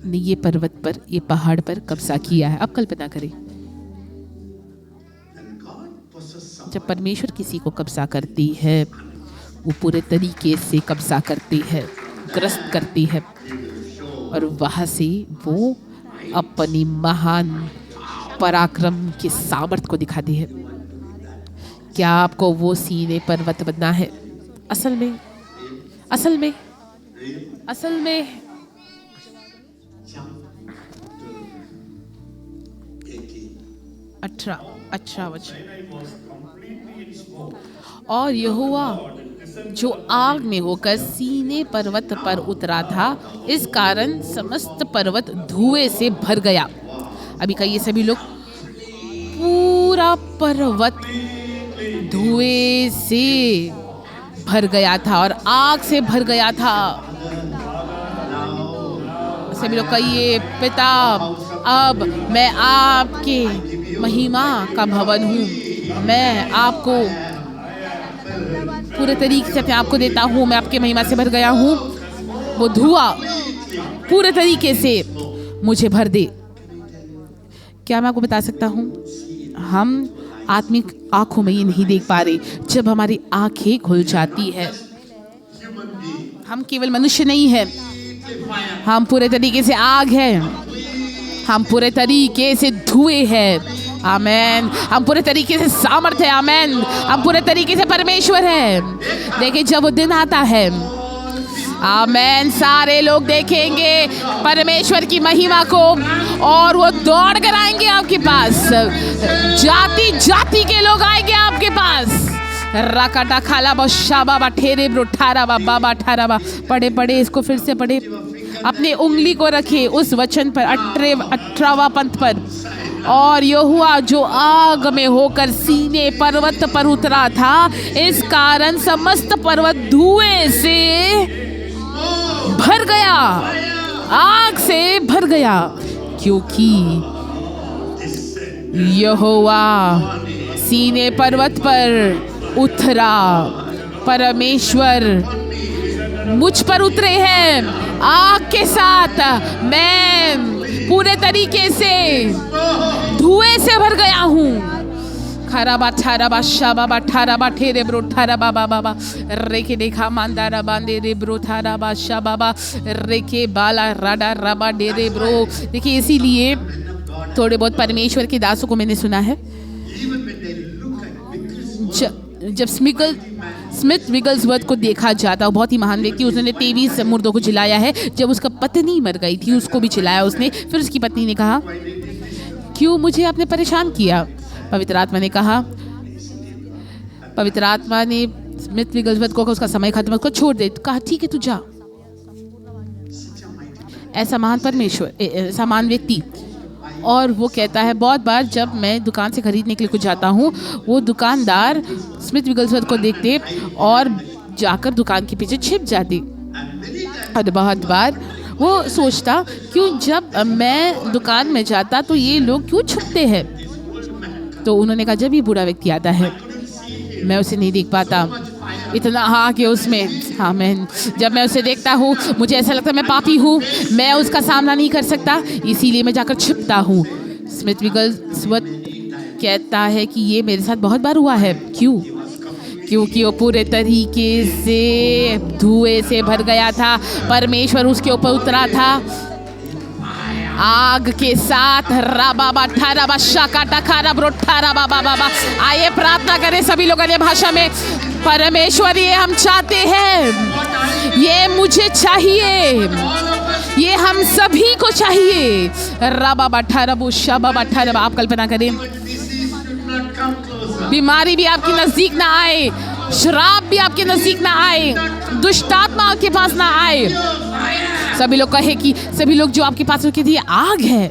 ने ये पर्वत पर, ये पहाड़ पर कब्जा किया है। अब कल्पना करें, When God possesses someone, जब परमेश्वर किसी को कब्जा करती है, वो पूरे तरीके से कब्जा करती है, ग्रस्त करती है, और वहाँ से वो अपनी महान पराक्रम के सामर्थ्य को दिखाती है। क्या आपको वो सीने पर्वत बनना है? असल में असल में असल में jump to 18. 18 वचन। और यहोवा जो आग में होकर सीने पर्वत पर उतरा था, इस कारण समस्त पर्वत धुएं से भर गया। अभी कहिए सभी लोग, पूरा पर्वत धुएं से भर गया था और आग से भर गया था। सभी लोग कहिए, पिता, अब मैं आपके महिमा का भवन हूँ, मैं आपको पूरे तरीके से अपने आप को देता हूँ, मैं आपके महिमा से भर गया हूँ। वो धुआं पूरे तरीके से मुझे भर दे। क्या मैं आपको बता सकता हूँ, हम आत्मिक आंखों में ये नहीं देख पा रहे। जब हमारी आंखें खुल जाती है, हम केवल मनुष्य नहीं है, हम पूरे तरीके से आग है, हम पूरे तरीके से धुएं है। आमेन। हम पूरे तरीके से सामर्थ्य है। आमेन। हम पूरे तरीके से परमेश्वर है। देखिए, जब वो दिन आता है, आमेन, सारे लोग देखेंगे परमेश्वर की महिमा को और वो दौड़ कर आएंगे आपके पास। जाति जाति के लोग आएंगे आपके पास। राकाटा खाला बाबा ठेरे ब्रो ठारा बाबा ठारा बा। पढ़े पढ़े इसको फिर से पढ़े। अपनी उंगली को रखे उस वचन पर, 18वां पंथ पर। और यहोवा जो आग में होकर सीने पर्वत पर उतरा था, इस कारण समस्त पर्वत धुएं से भर गया, आग से भर गया, क्योंकि यहोवा सीने पर्वत पर उतरा। परमेश्वर मुझ पर उतरे हैं आग के साथ। मैं पूरे तरीके से धुएं से भर गया हूँ। खराबा ठाराबा शाबाबा ठाराबा ठेरे ब्रो ठाराबा बाबा रेके देखा मांदारा बांदे रे ब्रो ठाराबा शाबाबा रेके बाला राडा राबा डेरे ब्रो। देखिए, इसीलिए थोड़े बहुत परमेश्वर के दासों को मैंने सुना है, जब स्मिथ विगल्सवर्थ को देखा जाता, वो बहुत ही महान व्यक्ति, उसने 23 मुर्दों को जिलाया है। जब उसका पत्नी मर गई थी, उसको भी जिलाया उसने। फिर उसकी पत्नी ने कहा, क्यों मुझे आपने परेशान किया? पवित्र आत्मा ने कहा, पवित्र आत्मा ने स्मिथ विगल्सवर्थ को उसका समय खत्म, उसको छोड़ दे। कहा, ठीक है, तू जा। ऐसा महान परमेश्वर, ऐसा महान व्यक्ति। और वो कहता है, बहुत बार जब मैं दुकान से खरीदने के लिए कुछ जाता हूँ, वो दुकानदार स्मिथ विगल्सवर्थ को देखते और जाकर दुकान के पीछे छिप जाती। और बहुत बार वो सोचता, क्यों जब मैं दुकान में जाता तो ये लोग क्यों छुपते हैं? तो उन्होंने कहा, जब ये बूढ़ा व्यक्ति आता है, मैं उसे नहीं देख पाता, इतना हाँ कि उसमें, हाँ, मैं जब मैं उसे देखता हूँ मुझे ऐसा लगता है मैं पापी हूँ, मैं उसका सामना नहीं कर सकता, इसीलिए मैं जाकर छिपता हूँ। स्मिथ विगलस्वर्थ कहता है कि ये मेरे साथ बहुत बार हुआ है। क्यों? क्योंकि वो पूरे तरीके से धुएं से भर गया था। परमेश्वर उसके ऊपर उतरा था आग के साथ। राबाबा ठाराबा शाकाटा खाराब्रो ठाराबा बाबा। आइए प्रार्थना करें सभी लोग अन्य भाषा में। परमेश्वर, ये हम चाहते हैं, ये मुझे चाहिए, ये हम सभी को चाहिए। राबाबा ठाराबो शाबाबा ठाराबा। आप कल्पना करें बीमारी भी आपके नजदीक ना आए, शराब भी आपके नजदीक ना आए, दुष्टात्मा आपके पास ना आए। सभी लोग कहे कि सभी लोग जो आपके पास रुके थे आग है।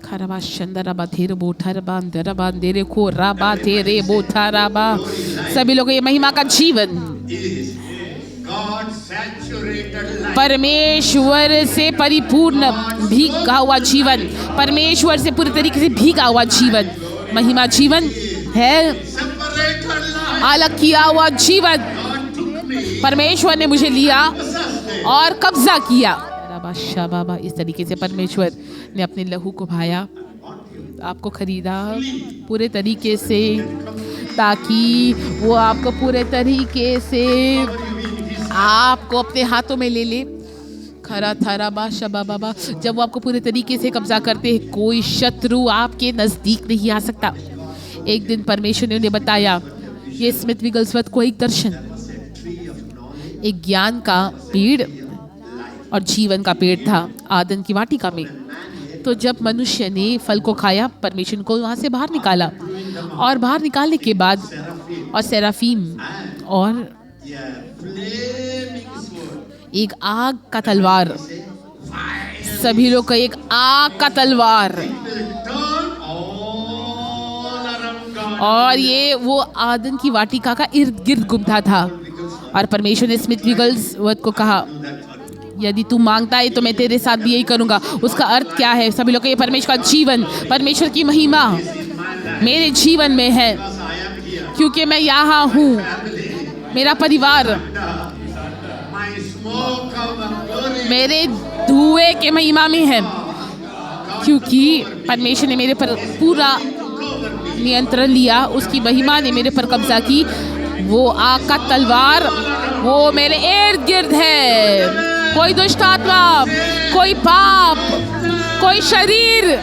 खरबा शंदरबा थेरे बोठरबा अंदरबा अंधेरे को राबा थेरे बोठरबा। सभी लोग ये महिमा का जीवन, परमेश्वर से परिपूर्ण भीगा हुआ जीवन, परमेश्वर से पूरी तरीके से भीगा हुआ जीवन महिमा जीवन है। अलग किया हुआ जीवन परमेश्वर ने मुझे लिया और कब्जा किया। बाबा इस तरीके से परमेश्वर ने अपने लहू को भाया, आपको खरीदा पूरे तरीके से, ताकि वो आपको पूरे तरीके से आपको अपने हाथों में ले ले। खरा थारा बा शबा बाबा। जब वो आपको पूरे तरीके से कब्जा करते हैं, कोई शत्रु आपके नजदीक नहीं आ सकता। एक दिन परमेश्वर ने उन्हें बताया, ये स्मिथ विगलस्वर्थ को एक दर्शन, एक ज्ञान का पेड़ और जीवन का पेड़ था आदन की वाटिका में। तो जब मनुष्य ने फल को खाया, परमेश्वर को वहाँ से बाहर निकाला, और बाहर निकालने के बाद और सेराफीम और एक आग का तलवार, सभी लोग का एक आग का तलवार, और ये वो आदन की वाटिका का इर्द गिर्द घूमता था। और परमेश्वर ने स्मिथ विगलस्वर्थ को कहा, यदि तू मांगता है तो मैं तेरे साथ भी यही करूंगा। उसका अर्थ क्या है? सभी लोग, ये परमेश्वर का जीवन, परमेश्वर की महिमा मेरे जीवन में है, क्योंकि मैं यहाँ हूँ। मेरा परिवार मेरे धुएं के महिमा में है, क्योंकि परमेश्वर ने मेरे पर पूरा नियंत्रण लिया, उसकी महिमा ने मेरे पर कब्जा की। वो आग का तलवार वो मेरे इर्द गिर्द है। कोई दुष्ट आत्मा, कोई पाप, कोई शरीर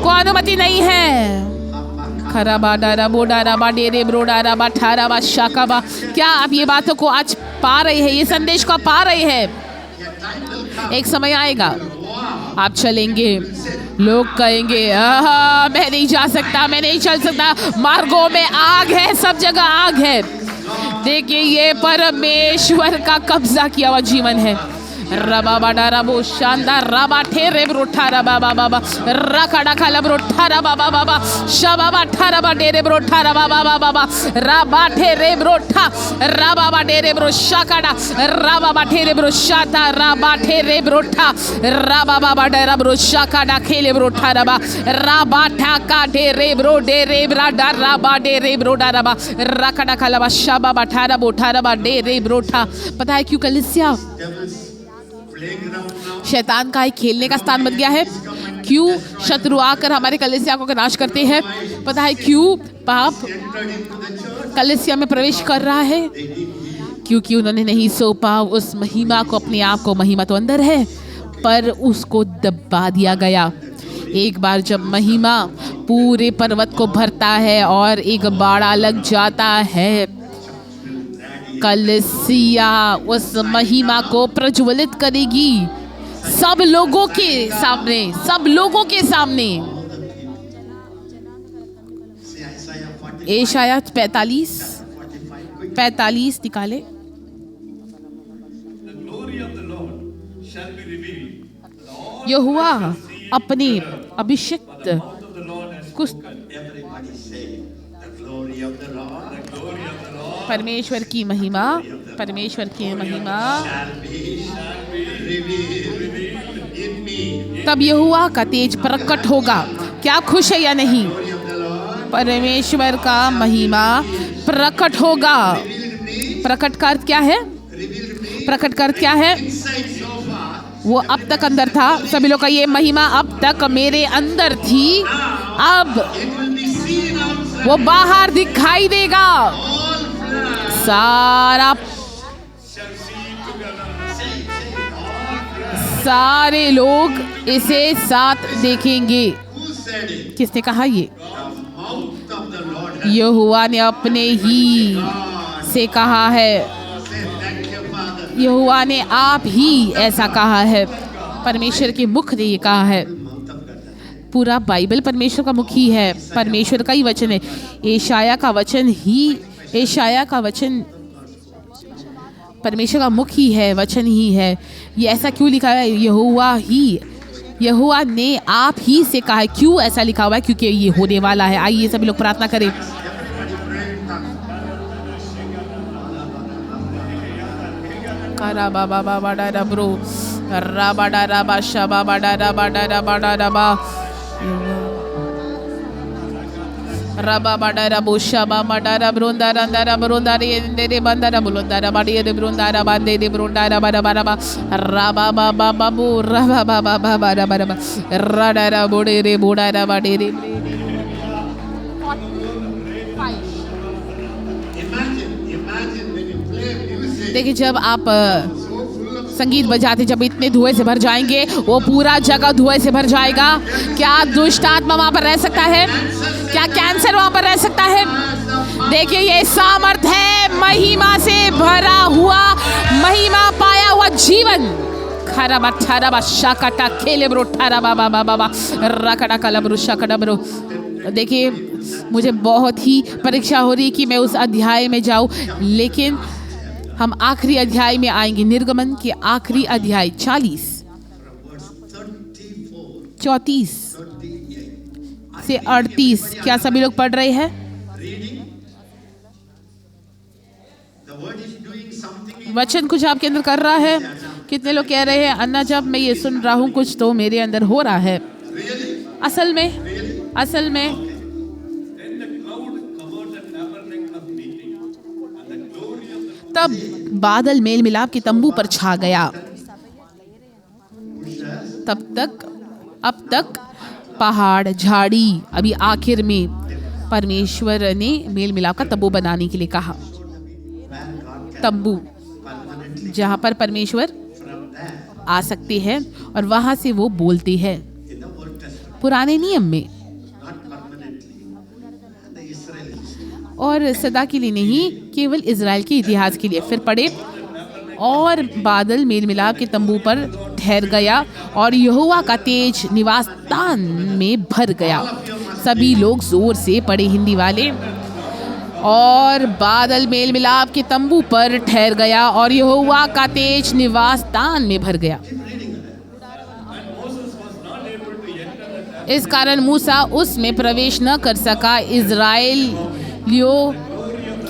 को अनुमति नहीं है। खराबा डारा बोडारा बा डेरे ब्रोडारा बा ठारा बा शाकाबा। क्या आप ये बातों को आज पा रहे हैं? ये संदेश को आप पा रहे हैं? एक समय आएगा, आप चलेंगे, लोग कहेंगे मैं नहीं जा सकता, मैं नहीं चल सकता, मार्गों में आग है, सब जगह आग है। देखिए, ये परमेश्वर का कब्जा किया हुआ जीवन है। रबा बाडा रबो शानदार रबा ठेरे ब्रोठा रबा बाबा रखड़ा खाला ब्रोठा रबा बाबा शबा ठा रबा डेरे ब्रोठा रबा बाबा रबा ठेरे ब्रोठा रबा बा डेरे ब्रो शाकड़ा रबा बा ठेरे ब्रो शाता रबा ठेरे ब्रोठा रबा बाबा डेरा ब्रो शाकड़ा खेले ब्रोठा रबा रबा ठाका डेरे ब्रो डेरे ब्रा डा रबा डेरे ब्रो डा रबा रखड़ा खाला बा शबा बा ठा रबो ठा रबा डेरे ब्रोठा। पता है क्यों कलीसिया शैतान का एक खेलने का स्थान बन गया है? क्यों शत्रु आकर हमारे कलीसिया को नाश करते हैं? पता है क्यों पाप कलीसिया में प्रवेश कर रहा है? क्योंकि उन्होंने नहीं सौंपा उस महिमा को अपने आप को। महिमा तो अंदर है, पर उसको दबा दिया गया। एक बार जब महिमा पूरे पर्वत को भरता है और एक बाड़ा लग जाता है, कलीसिया उस महिमा को प्रज्वलित करेगी सब लोगों के सामने, सब लोगों के सामने। एशाया 45 निकाले। यहोवा अपने अभिषिक्त परमेश्वर की महिमा, परमेश्वर की महिमा तब यहोवा का तेज प्रकट होगा। क्या आप खुश है या नहीं? परमेश्वर का महिमा प्रकट होगा। प्रकट का अर्थ क्या है? प्रकट का अर्थ क्या है? वो अब तक अंदर था। सभी लोग का ये महिमा अब तक मेरे अंदर थी, अब it will be seen outside. वो बाहर दिखाई देगा। All flesh सारा shall see together. Say, all flesh. सारे लोग इसे साथ देखेंगे। Who said it? किसने कहा ये? The mouth of the Lord has यहोवा ने अपने ही God. से कहा है। Say thank you, Father. यहोवा ने आप ही ऐसा कहा है। परमेश्वर के मुख ने ये कहा है। Mouth of God. पूरा बाइबल परमेश्वर का मुख ही है, परमेश्वर का ही वचन है। एशाया का वचन परमेश्वर का मुख ही है, वचन ही है। ये ऐसा क्यों लिखा है? यहोवा ने आप ही से कहा है। क्यों ऐसा लिखा हुआ है? क्योंकि ये होने वाला है। आइए सभी लोग प्रार्थना करें। Everybody pray in tongues. करा बाबा बाबा डा ब्रो राबा डा राबा शाबा बाडा राबा डा राबा डा राबा रबा बाडा रबो शाबा बाडा रब्रोंदा रंदा रब्रोंदा रे रे बंदा रबुलोंदा रबाडी रे ब्रोंदा रबादे रे ब्रोंदा रबा रबा रबा रबा बाबा बाबू रबा बाबा बाबा रबा रबा राडा रबोडे रे बोडा रबाडे रे। Imagine when you play music. देखिए जब आप संगीत बजाते, जब इतने धुएं से भर जाएंगे, वो पूरा जगह धुएं से भर जाएगा। क्या दुष्ट आत्मा वहां पर रह सकता है? क्या कैंसर वहां पर रह सकता है? देखिए ये सामर्थ है महिमा से भरा हुआ, महिमा पाया हुआ जीवन। खराबा ठराबा शाकाटा खेले ब्रो ठराबा बाबा बाबा रकड़ा कलब्रो शाकड़ा ब्रो। देखिए मुझे बहुत ही परीक्षा हो रही है कि मैं उस अध्याय में जाऊं, लेकिन हम आखिरी अध्याय में आएंगे। निर्गमन के आखिरी अध्याय 40 34 से 38। क्या सभी लोग पढ़ रहे हैं? The word is doing something. वचन कुछ आपके अंदर कर रहा है? कितने लोग कह रहे हैं अन्ना जब मैं ये सुन रहा हूँ कुछ तो मेरे अंदर हो रहा है? असल में तब बादल मेल मिलाप के तंबू पर छा गया। अब तक पहाड़ झाड़ी, अभी आखिर में परमेश्वर ने मेल मिलाप का तंबू बनाने के लिए कहा। तंबू जहां पर परमेश्वर आ सकते हैं और वहां से वो बोलते हैं। पुराने नियम में और सदा के लिए नहीं, केवल इज़राइल के इतिहास के लिए। फिर पढ़े, और बादल मेल मिलाप के तंबू पर ठहर गया और यहोवा का तेज निवास स्थान में भर गया। सभी लोग जोर से पढ़े हिंदी वाले। और बादल मेल मिलाप के तंबू पर ठहर गया और यहोवा का तेज निवास स्थान में भर गया। इस कारण मूसा उसमें प्रवेश न कर सका। इज़राइलियों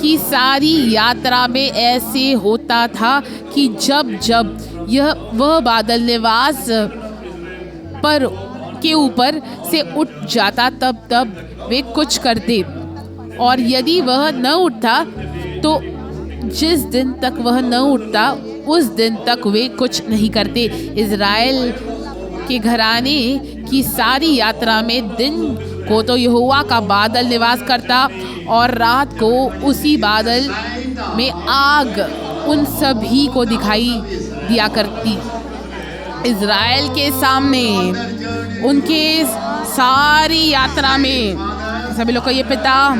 की सारी यात्रा में ऐसे होता था कि जब वह बादल निवास पर के ऊपर से उठ जाता तब वे कुछ करते, और यदि वह न उठता तो जिस दिन तक वह न उठता उस दिन तक वे कुछ नहीं करते। इज़राइल के घराने की सारी यात्रा में दिन को तो यहोवा का बादल निवास करता और रात को उसी बादल में आग उन सभी को दिखाई दिया करती। इज़राइल के सामने उनके सारी यात्रा में सभी लोग का ये पिता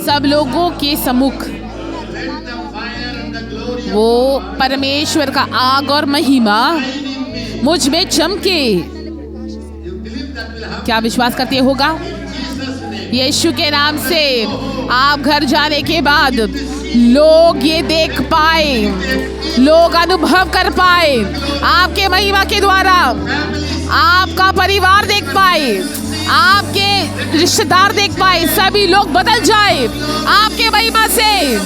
सब लोगों के सम्मुख वो परमेश्वर का आग और महिमा मुझ में चमके। क्या विश्वास करते होगा? यीशु के नाम से आप घर जाने के बाद लोग ये देख पाए, लोग अनुभव कर पाए, आपके महिमा के द्वारा आपका परिवार देख पाए, आपके रिश्तेदार देख पाए, सभी लोग बदल जाए आपके महिमा से।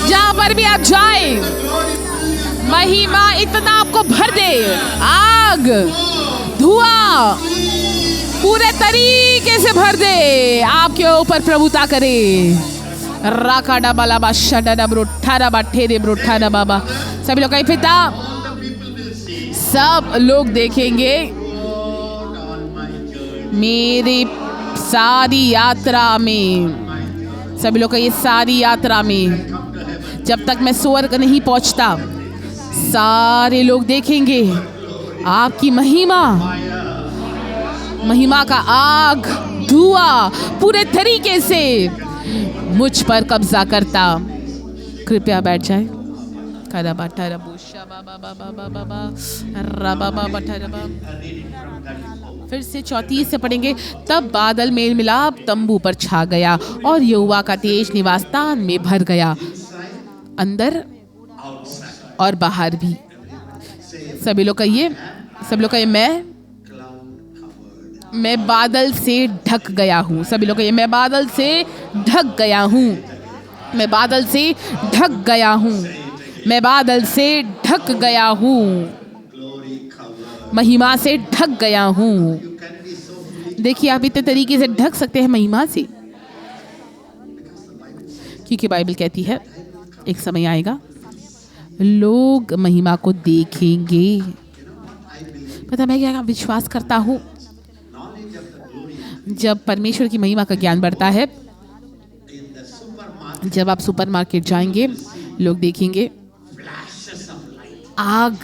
जहां पर भी आप जाए, महिमा इतना आपको भर दे, आग धुआं पूरे तरीके से भर दे, आपके ऊपर प्रभुता करे। राकाडा बालाबा शडाडा ब्रो ठारा बा ठेरे ब्रो ठारा बाबा। सभी लोग कहीं पिता सब लोग देखेंगे on my journey. मेरे सारी यात्रा में। सभी लोग कहिए सारी यात्रा में। जब तक मैं स्वर्ग नहीं पहुंचता, सारे लोग देखेंगे आपकी महिमा, महिमा का आग धुआं पूरे तरीके से मुझ पर कब्जा करता। कृपया बैठ जाए। फिर से 34 से पढ़ेंगे। तब बादल मेल मिलाप तंबू पर छा गया और यहोवा का तेज निवास स्थान में भर गया, अंदर और बाहर भी। सभी लोग कहिए, सभी लोग कहिए मैं बादल से ढक गया हूँ। सभी लोग कहिए मैं बादल से ढक गया हूँ। मैं बादल से ढक गया हूँ। मैं बादल से ढक गया हूँ। महिमा से ढक गया हूँ। देखिए आप इतने तरीके से ढक सकते हैं महिमा से, क्योंकि बाइबल कहती है एक समय आएगा लोग महिमा को देखेंगे। पता मैं क्या विश्वास करता हूँ, जब परमेश्वर की महिमा का ज्ञान बढ़ता है, जब आप सुपरमार्केट जाएंगे, लोग देखेंगे आग,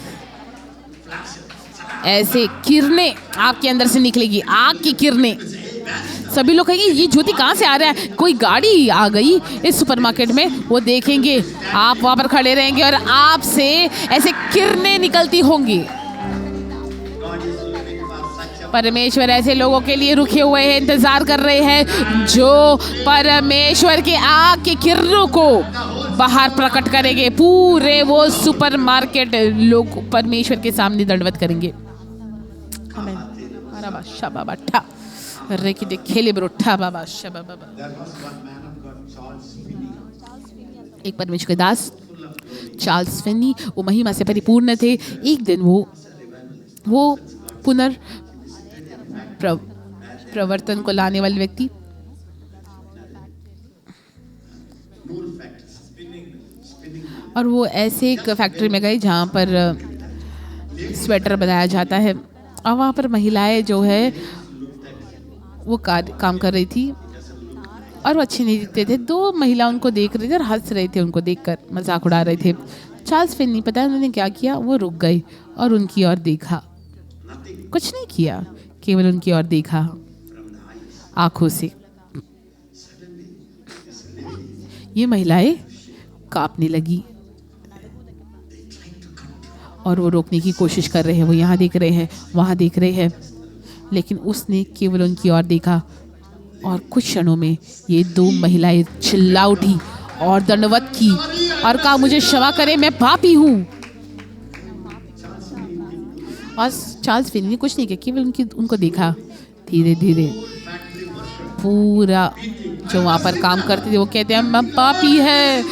ऐसे किरणें आपके अंदर से निकलेगी, आग की किरणें। सभी लोग कहेंगे ये ज्योति कहाँ से आ रहा है, कोई गाड़ी आ गई इस सुपरमार्केट में। वो देखेंगे आप वहाँ पर खड़े रहेंगे और आपसे ऐसे किरणें निकलती होंगी। परमेश्वर ऐसे लोगों के लिए रुके हुए हैं, इंतजार कर रहे हैं जो परमेश्वर के आग के किरणों को बाहर प्रकट करेंगे। पूरे वो सुपरमार्केट लोग परमेश्वर के सामने दंडवत करेंगे। एक परमेश्वर के दास चार्ल्स फिनी, वो महिमा से परिपूर्ण थे। एक दिन वो प्रवर्तन को लाने वाले व्यक्ति, और वो ऐसे एक फैक्ट्री में गए जहाँ पर स्वेटर बनाया जाता है, और वहाँ पर महिलाएं जो है वो काम कर रही थी और वो अच्छे नहीं दिखते थे। दो महिला उनको देख रहे थे और हंस रहे थे, उनको देखकर मजाक उड़ा रहे थे। चार्ल्स फिनी, पता है उन्होंने क्या किया? वो रुक गए और उनकी ओर देखा। कुछ नहीं किया, केवल उनकी ओर देखा आंखों से। ये महिलाएं कांपने लगी और वो रोकने की कोशिश कर रहे हैं। वो यहाँ देख रहे हैं, वहाँ देख रहे हैं, लेकिन उसने केवल उनकी ओर देखा और कुछ क्षणों में ये दो महिलाएं चिल्ला उठी और दंडवत की और कहा मुझे क्षमा करें, मैं पापी हूँ। और चार्ल्स फिनी ने कुछ नहीं किया, केवल उनको देखा। धीरे धीरे पूरा जो वहाँ पर काम करते थे वो कहते हैं हम पापी है,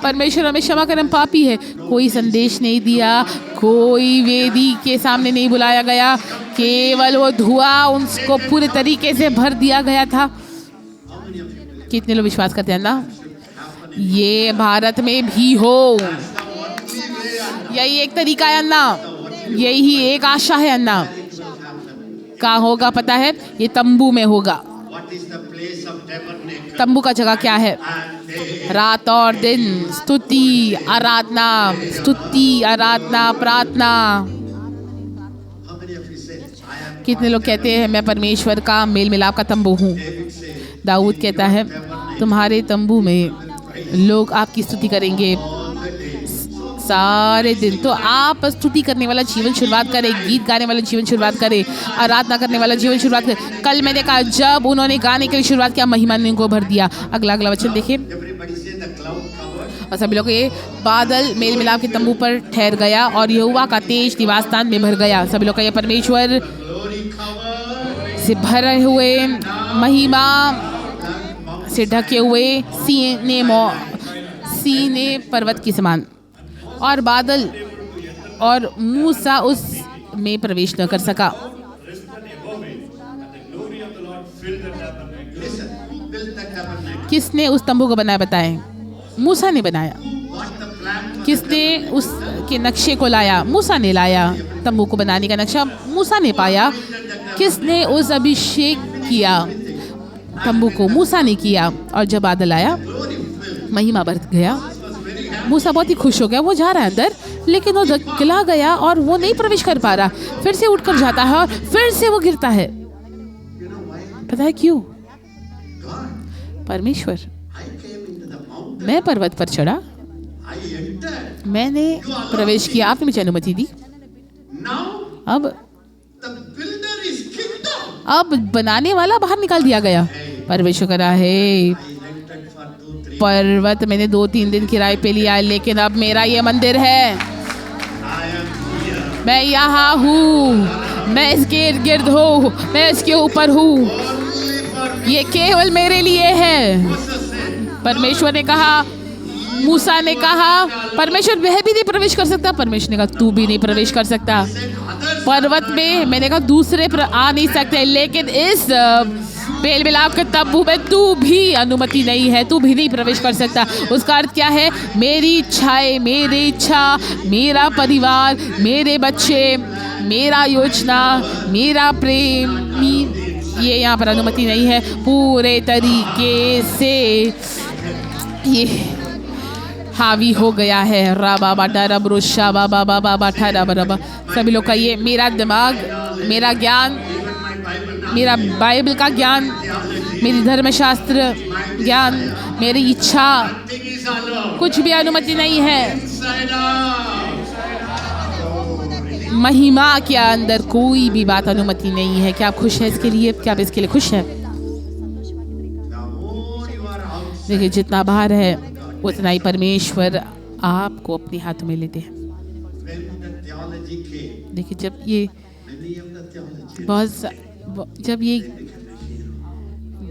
परमेश्वर हमें क्षमा करें, हम पापी है। कोई संदेश नहीं दिया, कोई वेदी के सामने नहीं बुलाया गया, केवल वो धुआं उनको पूरे तरीके से भर दिया गया था। कितने लोग विश्वास करते हैं ना ये भारत में भी हो? यही एक तरीका है अन्ना, यही एक आशा है अन्ना। कहाँ होगा पता है? ये तंबू में होगा। तंबू का जगह क्या है? रात और दिन स्तुति आराधना, स्तुति आराधना प्रार्थना। कितने लोग कहते हैं मैं परमेश्वर का मेल मिलाप का तंबू हूँ? दाऊद कहता है तुम्हारे तंबू में लोग आपकी स्तुति करेंगे सारे दिन। तो आप स्तुति करने वाला जीवन शुरुआत करें, गीत गाने वाला जीवन शुरुआत करें, आराधना करने वाला जीवन शुरुआत करें। कल मैंने कहा जब उन्होंने गाने के लिए शुरुआत किया, महिमा ने उनको भर दिया। अगला वचन देखिए। और सभी लोग ये बादल मेल मिलाप के तंबू पर ठहर गया और यहोवा का तेज निवास स्थान में भर गया। सभी लोग ये परमेश्वर से भरे हुए, महिमा से ढके हुए सीने पर्वत के समान, और बादल और मूसा उस में प्रवेश न कर सका। किसने उस तंबू को बनाया बताएं? मूसा ने बनाया। किसने उस के नक्शे को लाया? मूसा ने लाया। तंबू को बनाने का नक्शा मूसा ने पाया। किसने उस अभिषेक किया? तंबू को मूसा ने किया। और जब बादल आया, महिमा बढ़ गया। मूसा बहुत ही खुश हो गया। वो जा रहा है अंदर, लेकिन वो गिला गया और वो नहीं प्रवेश कर पा रहा। फिर से उठकर जाता है और फिर से वो गिरता है। पता है क्यों? परमेश्वर, मैं पर्वत पर चढ़ा, मैंने प्रवेश किया, आपने मुझे अनुमति दी। अब बनाने वाला बाहर निकाल दिया गया। परमेश्वर करा है, पर्वत मैंने 2-3 दिन किराए पे लिया, लेकिन अब मेरा ये मंदिर है। मैं यहाँ हूँ, मैं इसके इर्द गिर्द हूँ, मैं इसके ऊपर हूँ। ये केवल मेरे लिए है। परमेश्वर ने कहा, मूसा ने कहा, परमेश्वर वह भी नहीं प्रवेश कर सकता। परमेश्वर ने कहा, तू भी नहीं प्रवेश कर सकता पर्वत में। मैंने कहा दूसरे आ नहीं सकते, लेकिन इस बेल मिलाप के तंबू में तू भी अनुमति नहीं है, तू भी नहीं प्रवेश कर सकता। उसका अर्थ क्या है? मेरी इच्छाएं, मेरी इच्छा, मेरा परिवार, मेरे बच्चे, मेरा योजना, मेरा प्रेम, ये यहाँ पर अनुमति नहीं है। पूरे तरीके से ये हावी हो गया है। राबा बाटा रब रुशा बाबा बाबा बाठा रब रबा। सभी लोग का ये मेरा दिमाग, मेरा ज्ञान, मेरा बाइबल का ज्ञान, मेरी धर्मशास्त्र ज्ञान, मेरी इच्छा, कुछ भी अनुमति नहीं है। महिमा के अंदर कोई भी बात अनुमति नहीं है। क्या आप खुश हैं इसके लिए? क्या आप इसके लिए खुश हैं? देखिए, जितना बाहर है उतना ही परमेश्वर आपको अपने हाथ में लेते हैं। देखिए, जब ये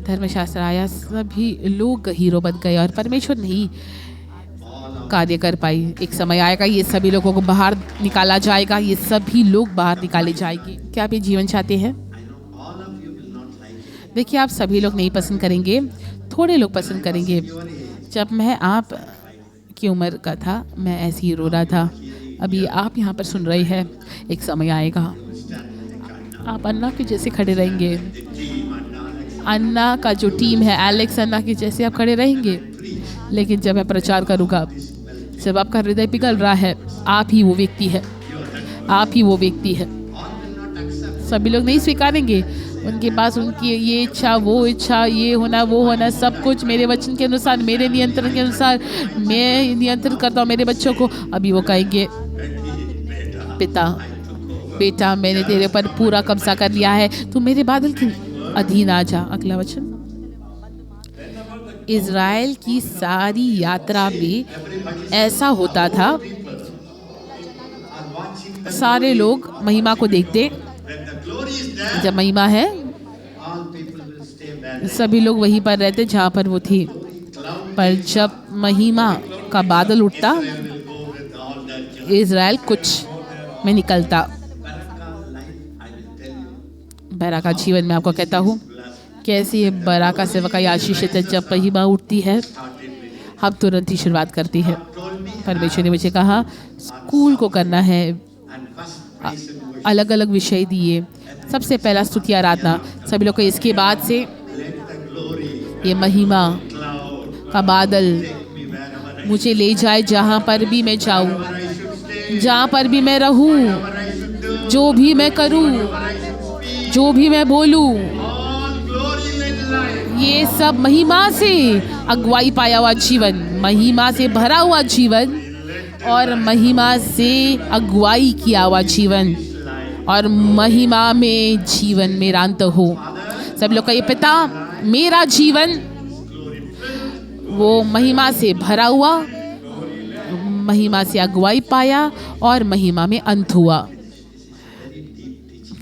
धर्मशास्त्र आया, सभी लोग हीरो बन गए और परमेश्वर नहीं कार्य कर पाई। एक समय आएगा, ये सभी लोगों को बाहर निकाला जाएगा, ये सभी लोग बाहर निकाले जाएंगे। क्या आप ये जीवन चाहते हैं? देखिए, आप सभी लोग नहीं पसंद करेंगे, थोड़े लोग पसंद करेंगे। जब मैं आप की उम्र का था, मैं ऐसे ही रो रहा था। अभी आप यहाँ पर सुन रहे हैं, एक समय आएगा आप अन्ना के जैसे खड़े रहेंगे। अन्ना का जो टीम है, एलेक्स अन्ना के जैसे आप खड़े रहेंगे। लेकिन जब मैं प्रचार करूँगा, जब आपका हृदय पिघल रहा है, आप ही वो व्यक्ति है, आप ही वो व्यक्ति है। सभी लोग नहीं स्वीकारेंगे। उनके पास उनकी ये इच्छा, वो इच्छा, ये होना, वो होना, सब कुछ मेरे वचन के अनुसार, मेरे नियंत्रण के अनुसार। मैं नियंत्रण करता हूँ मेरे बच्चों को। अभी वो कहेंगे, पिता, बेटा, मैंने तेरे पर पूरा कब्जा कर लिया है, तू मेरे बादल के अधीन आ जा। अगला वचन, इज़राइल की सारी यात्रा में ऐसा होता था। सारे लोग महिमा को देखते। जब महिमा है, सभी लोग वहीं पर रहते जहाँ पर वो थी। पर जब महिमा का बादल उठता, इज़राइल कुछ में निकलता। बराका जीवन में आपको कहता हूँ, कैसे ये बराका सेवका आशीषित है। जब महिमा उठती है, हम तुरंत ही शुरुआत करती है। परमेश्वर ने मुझे कहा, स्कूल को करना है, अलग अलग विषय दिए। सबसे पहला स्तुति आराधना। सभी लोग को इसके बाद से ये महिमा का बादल मुझे ले जाए, जहाँ पर भी मैं जाऊँ, जहाँ पर भी मैं रहूँ, जो भी मैं करूँ, जो भी मैं बोलूँ, ये सब महिमा से अगुवाई पाया हुआ जीवन, महिमा से भरा हुआ जीवन और महिमा से अगुवाई किया हुआ जीवन और महिमा में जीवन मेरा अंत हो। सब लोग का ये पिता, मेरा जीवन वो महिमा से भरा हुआ, महिमा से अगुवाई पाया और महिमा में अंत हुआ।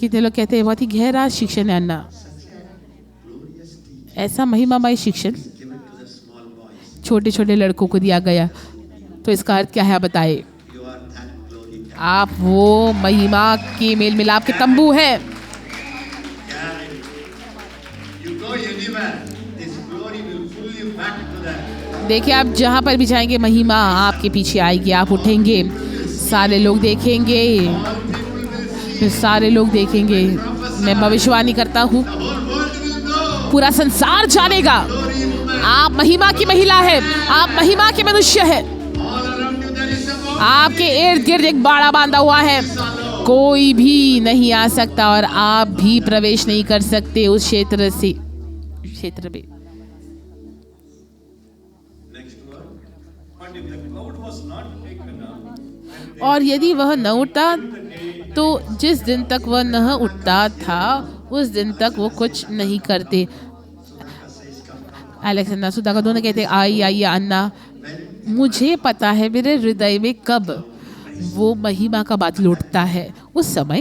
कितने लोग कहते हैं बहुत ही गहरा शिक्षण है अन्ना। ऐसा महिमामय शिक्षण छोटे छोटे लड़कों को दिया गया, तो इसका अर्थ क्या है बताए? आप वो महिमा के मेल मिलाप के तंबू है। देखिए, आप जहाँ पर भी जाएंगे महिमा आपके पीछे आएगी। आप उठेंगे, सारे लोग देखेंगे, फिर सारे लोग देखेंगे। मैं भविष्यवाणी करता हूँ, पूरा संसार जानेगा आप महिमा की महिला है, आप महिमा के मनुष्य है। आपके इर्द गिर्द एक बाड़ा बांधा हुआ है, कोई भी नहीं आ सकता और आप भी प्रवेश नहीं कर सकते उस क्षेत्र में। और यदि वह न उठता तो जिस दिन तक वह न उठता था उस दिन तक वो कुछ नहीं करते। अलेक्जेंडर सुधाकर दोनों कहते आइए अन्ना, मुझे पता है मेरे हृदय में कब वो महिमा का बादल उठता है। उस समय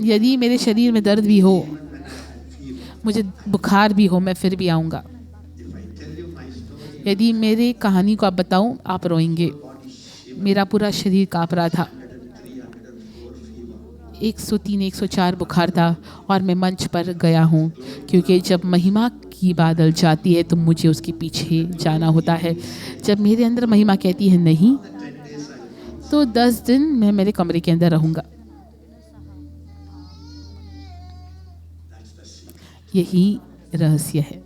यदि मेरे शरीर में दर्द भी हो, मुझे बुखार भी हो, मैं फिर भी आऊँगा। यदि मेरी कहानी को आप बताऊं, आप रोएंगे। मेरा पूरा शरीर काँप रहा था, 103 104 बुखार था और मैं मंच पर गया हूँ, क्योंकि जब महिमा की बादल जाती है तो मुझे उसके पीछे जाना होता है। जब मेरे अंदर महिमा कहती है नहीं, तो 10 दिन मैं मेरे कमरे के अंदर रहूँगा। यही रहस्य है।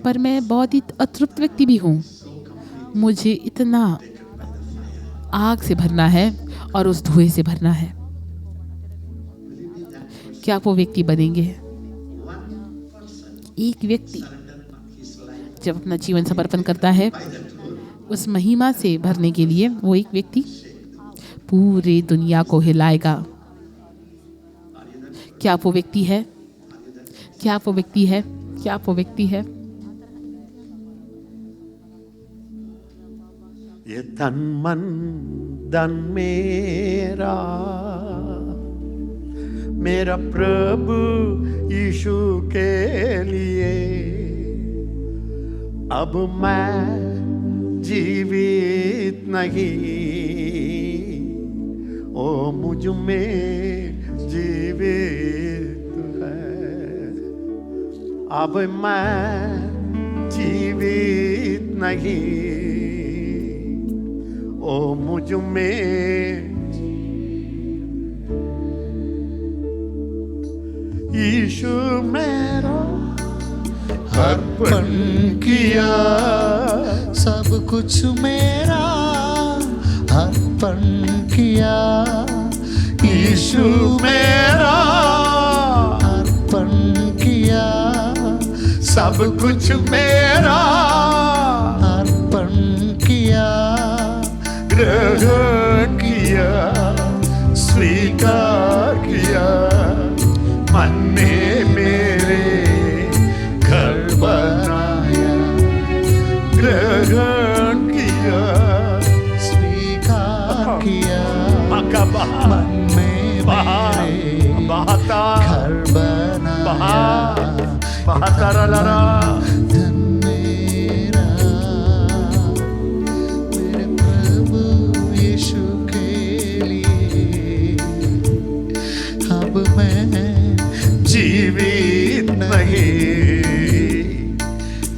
पर मैं बहुत ही अतृप्त व्यक्ति भी हूँ। मुझे इतना आग से भरना है और उस धुएं से भरना है। क्या आप वो व्यक्ति बनेंगे? एक व्यक्ति जब अपना जीवन समर्पण करता है उस महिमा से भरने के लिए, वो एक व्यक्ति पूरी दुनिया को हिलाएगा। क्या आप वो व्यक्ति है? क्या आप वो व्यक्ति है? क्या आप वो व्यक्ति है? ये तन मन धन मेरा प्रभु यीशु के लिए। अब मैं जीवित नहीं, ओ मुझ में जीवित है। अब मैं जीवित नहीं, ओ मुझ में यीशु मेरा अर्पण किया, सब कुछ मेरा अर्पण किया। यीशु मेरा अर्पण किया, सब कुछ मेरा अर्पण किया। ग्रहण किया, स्वीकार किया, मन में मेरे घर बनाया। ग्रहण किया, स्वीकार किया, मन में मेरे बहाता घर बनाया। बहाता रला धन मेरा मेरे प्रभु यीशु के लिए। अब मैं जीवित नहीं,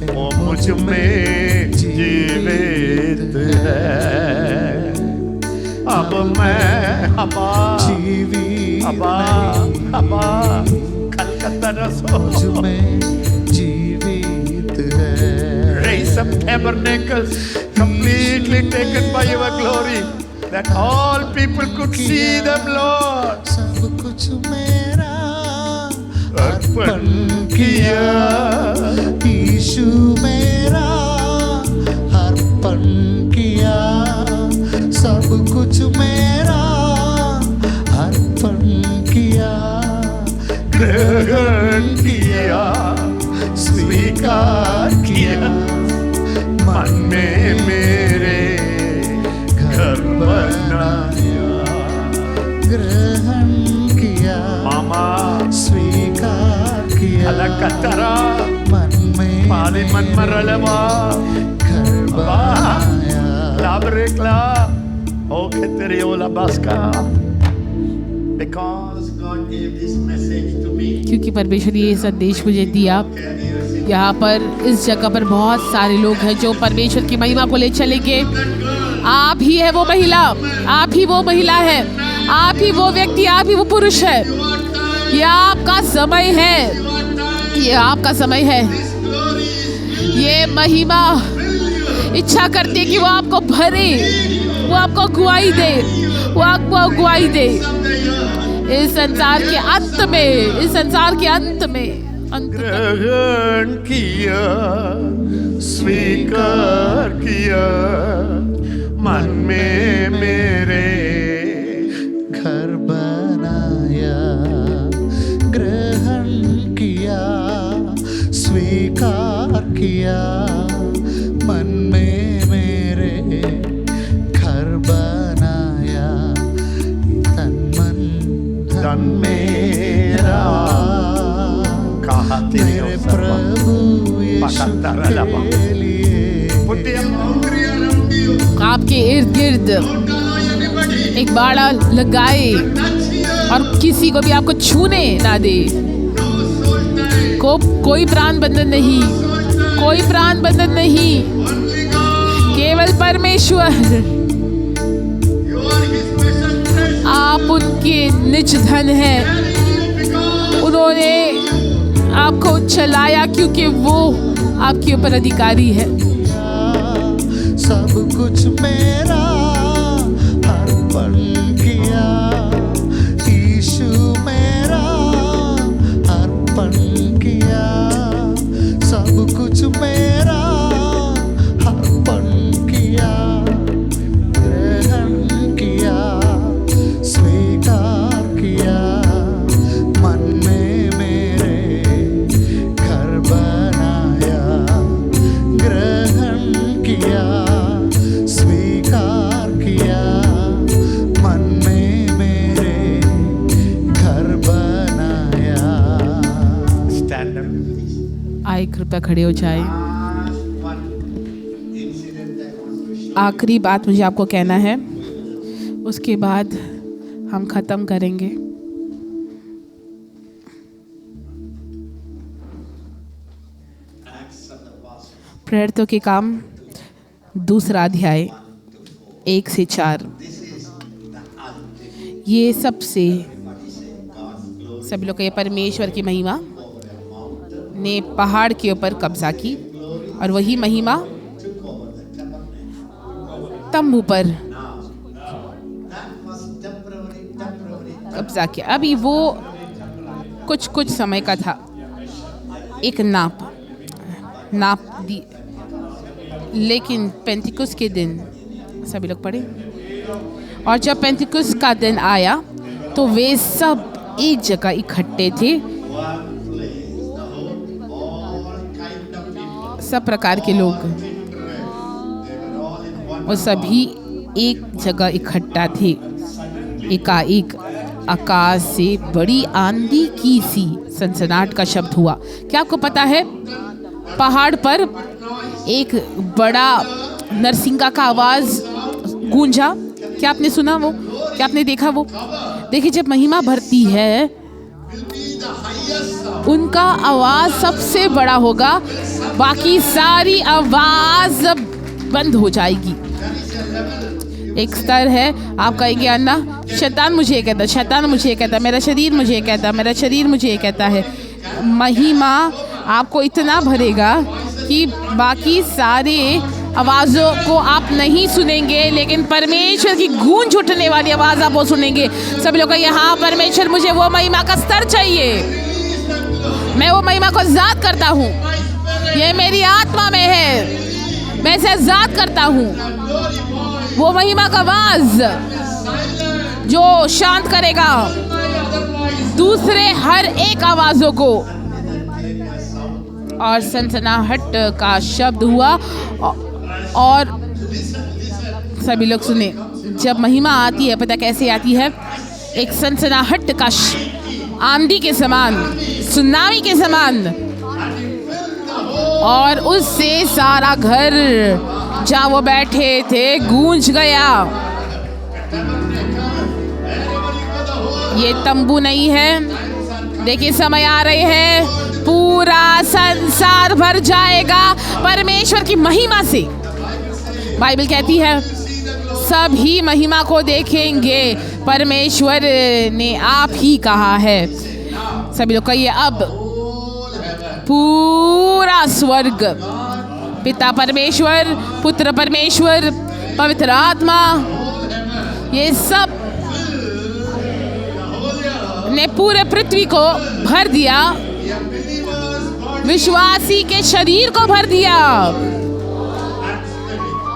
वो मुझ में जीवित है। अब मैं जीवित कलकत्ता रसो मुझ में जीवित है। Raise up tabernacles completely taken by your glory, that all people could see them, Lord. सब कुछ मेरा अर्पण किया, यीशु मेरा अर्पण किया। सब कुछ मेरा अर्पण किया। ग्रहण किया, स्वीकार किया, मन में मेरे घर बनाया। ग्रहण किया, मामा स्वीकार किया, अलकतरा मन में पानी मन मरलवा घर बनाया। लाबरेक्ला ओ खेतरी ओला बास्का। Because God gave this message to me, क्योंकि परमेश्वर ने ये संदेश मुझे दिया, carriers in यहाँ पर इस जगह पर बहुत सारे लोग हैं जो परमेश्वर की महिमा को ले चलेंगे। आप ही है वो महिला, आप ही वो महिला है, आप ही वो व्यक्ति, आप ही वो पुरुष है। ये आपका समय है, ये आपका समय है। ये महिमा इच्छा करती है कि वो आपको भरे, वो आपको अगुवाई दे, वो आपको अगुवाई दे इस संसार के अंत में, इस संसार के अंत में। ग्रहण किया, स्वीकार किया, मन में मेरे घर बनाया। ग्रहण किया, स्वीकार किया, मन में मेरे घर बनाया। तन मेरा मेरे प्रभु यीशु के लिए। आपके इर्द गिर्द एक बाड़ा लगाए और किसी को भी आपको छूने ना दे। कोई प्राण बंधन नहीं, कोई प्राण बंधन नहीं, केवल परमेश्वर। आप उनके निज धन हैं। उन्होंने आपको चलाया क्योंकि वो आपके ऊपर अधिकारी है। सब कुछ मेरा अर्पण किया, यीशु मेरा अर्पण किया। सब कुछ मेरा अर्पण किया। ग्रहण किया, स्वीकार किया, मन में मेरे घर बनाया। ग्रहण किया, स्वीकार किया, मन में मेरे घर बनाया। Stand up. आए कृपया खड़े हो जाए। आखिरी बात मुझे आपको कहना है, उसके बाद हम ख़त्म करेंगे। प्रेरितों के काम 2 अध्याय 1 से 4। ये सबसे सभी लोग ये परमेश्वर की महिमा ने पहाड़ के ऊपर कब्जा की और वही महिमा तंबू पर कब्जा किया। अभी वो कुछ समय का था। एक नाप दी, लेकिन पेंतिकुस के दिन सभी लोग पढ़े, और जब पेंतिकुस का दिन आया तो वे सब एक जगह इकट्ठे थे। सब प्रकार के लोग वो सभी एक जगह इकट्ठा थे। एकाएक आकाश से बड़ी आंधी की सी सनसनाहट का शब्द हुआ। क्या आपको पता है, पहाड़ पर एक बड़ा नरसिंगा का आवाज गूंजा? क्या आपने सुना वो? क्या आपने देखा वो? देखिए, जब महिमा भरती है उनका आवाज सबसे बड़ा होगा, बाकी सारी आवाज बंद हो जाएगी। एक स्तर है, आप कहेंगे अन्ना शैतान मुझे ये कहता, शैतान मुझे ये कहता, मेरा शरीर मुझे ये कहता, मेरा शरीर मुझे ये कहता है। महिमा आपको इतना भरेगा कि बाकी सारे आवाज़ों को आप नहीं सुनेंगे, लेकिन परमेश्वर की गूंज उठने वाली आवाज़ आप वो सुनेंगे। सब लोग यहाँ परमेश्वर मुझे वो महिमा का स्तर चाहिए, मैं वो महिमा को ज़ाद करता हूँ, ये मेरी आत्मा में है, मैं इसे ज़ाद करता हूँ। वो महिमा का आवाज़ जो शांत करेगा दूसरे हर एक आवाज़ों को। और सनसनाहट का शब्द हुआ और सभी लोग सुने। जब महिमा आती है, पता कैसे आती है? एक सनसनाहट का आंधी के समान, सुनामी के समान, और उससे सारा घर जहाँ वो बैठे थे गूंज गया। ये तंबू नहीं है। देखिए, समय आ रहे हैं पूरा संसार भर जाएगा परमेश्वर की महिमा से। बाइबल कहती है सभी महिमा को देखेंगे, परमेश्वर ने आप ही कहा है। सभी लोग कहिए अब पूरा स्वर्ग, पिता परमेश्वर, पुत्र परमेश्वर, पवित्र आत्मा, ये सब ने पूरे पृथ्वी को भर दिया, विश्वासी के शरीर को भर दिया,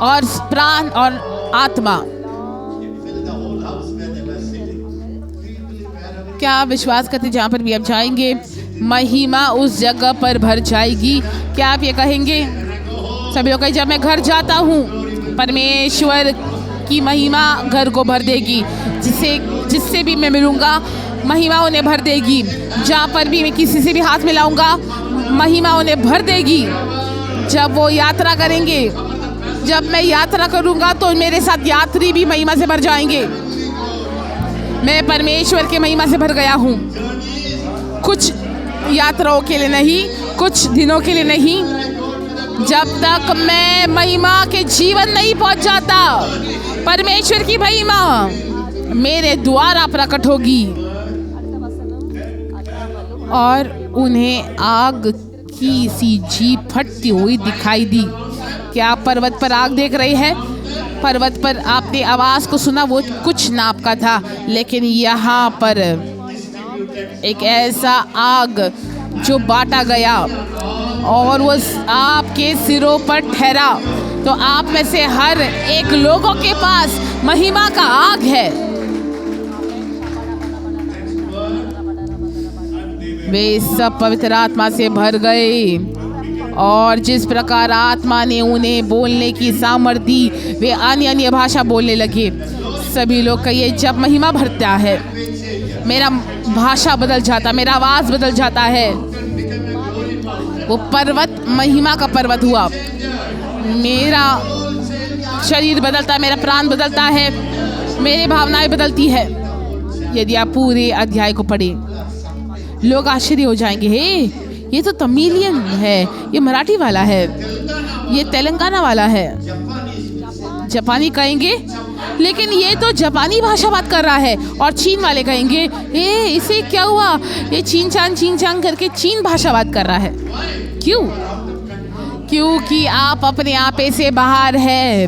और प्राण और आत्मा। क्या आप विश्वास करते जहाँ पर भी आप जाएंगे महिमा उस जगह पर भर जाएगी? क्या आप ये कहेंगे? सभी लोग कहें जब मैं घर जाता हूँ परमेश्वर की महिमा घर को भर देगी, जिससे भी मैं मिलूँगा महिमा उन्हें भर देगी। जहाँ पर भी मैं किसी से भी हाथ मिलाऊंगा महिमा उन्हें भर देगी। जब वो यात्रा करेंगे, जब मैं यात्रा करूंगा तो मेरे साथ यात्री भी महिमा से भर जाएंगे। मैं परमेश्वर के महिमा से भर गया हूँ, कुछ यात्राओं के लिए नहीं, कुछ दिनों के लिए नहीं, जब तक मैं महिमा के जीवन नहीं पहुँच जाता परमेश्वर की महिमा मेरे द्वारा प्रकट होगी और उन्हें आग की सी जीप फटती हुई दिखाई दी। क्या आप पर्वत पर आग देख रहे हैं? पर्वत पर आपने आवाज़ को सुना, वो कुछ नाप का था, लेकिन यहाँ पर एक ऐसा आग जो बांटा गया और वो आपके सिरों पर ठहरा। तो आप में से हर एक लोगों के पास महिमा का आग है। वे सब पवित्र आत्मा से भर गए और जिस प्रकार आत्मा ने उन्हें बोलने की सामर्थ्य दी वे अन्य अन्य भाषा बोलने लगे। सभी लोग कहिए जब महिमा भरता है मेरा भाषा बदल जाता, मेरा आवाज़ बदल जाता है। वो पर्वत महिमा का पर्वत हुआ, मेरा शरीर बदलता है, मेरा प्राण बदलता है, मेरी भावनाएं बदलती है। यदि आप पूरे अध्याय को पढ़ें लोग आश्चर्य हो जाएंगे, हे ये तो तमिलियन है, ये मराठी वाला है, ये तेलंगाना वाला है, जापानी कहेंगे, लेकिन ये तो जापानी भाषा बात कर रहा है। और चीन वाले कहेंगे हे इसे क्या हुआ, ये चीन चांग करके चीन भाषा बात कर रहा है। क्यों? क्योंकि आप अपने आपे से बाहर है।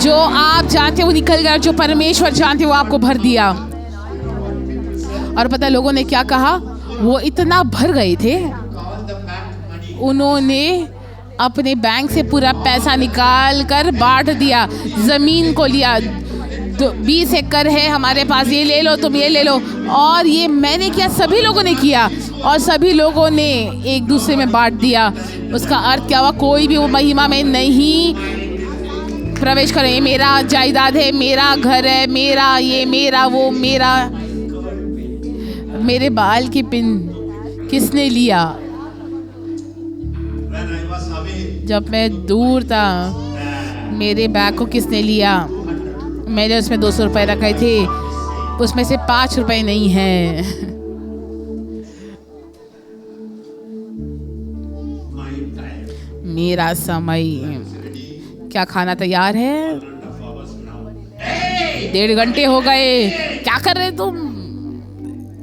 जो आप जानते हो निकल गया, जो परमेश्वर जानते हो आपको भर दिया। और पता लोगों ने क्या कहा, वो इतना भर गए थे उन्होंने अपने बैंक से पूरा पैसा निकाल कर बांट दिया, जमीन को लिया, तो 20 एकड़ है हमारे पास, ये ले लो, तुम ये ले लो। और ये मैंने किया, सभी लोगों ने किया और सभी लोगों ने एक दूसरे में बांट दिया। उसका अर्थ क्या हुआ, कोई भी वो महिमा में नहीं प्रवेश करे। ये मेरा जायदाद है, मेरा घर है, मेरा ये, मेरा वो, मेरा। मेरे बाल की पिन किसने लिया? जब मैं दूर था मेरे बैग को किसने लिया? मैंने उसमें 200 रुपए रखे थे, उसमें से 5 रुपए नहीं है। मेरा समय। क्या खाना तैयार है? 1.5 घंटे हो गए, क्या कर रहे तुम?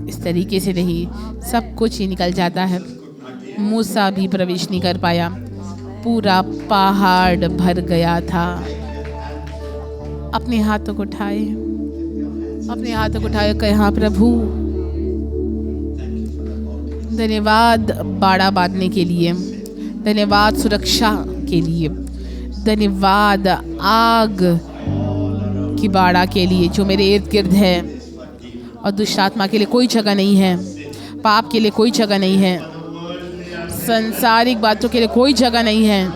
इस तरीके से नहीं, सब कुछ ही निकल जाता है। मूसा भी प्रवेश नहीं कर पाया, पूरा पहाड़ भर गया था। अपने हाथों को उठाए, अपने हाथों को उठाए, कहे हाँ प्रभु धन्यवाद बाड़ा बांधने के लिए, धन्यवाद सुरक्षा के लिए, धन्यवाद आग की बाड़ा के लिए जो मेरे इर्द गिर्द है। और दुष्ट आत्मा के लिए कोई जगह नहीं है, पाप के लिए कोई जगह नहीं है, संसारिक बातों के लिए कोई जगह नहीं है,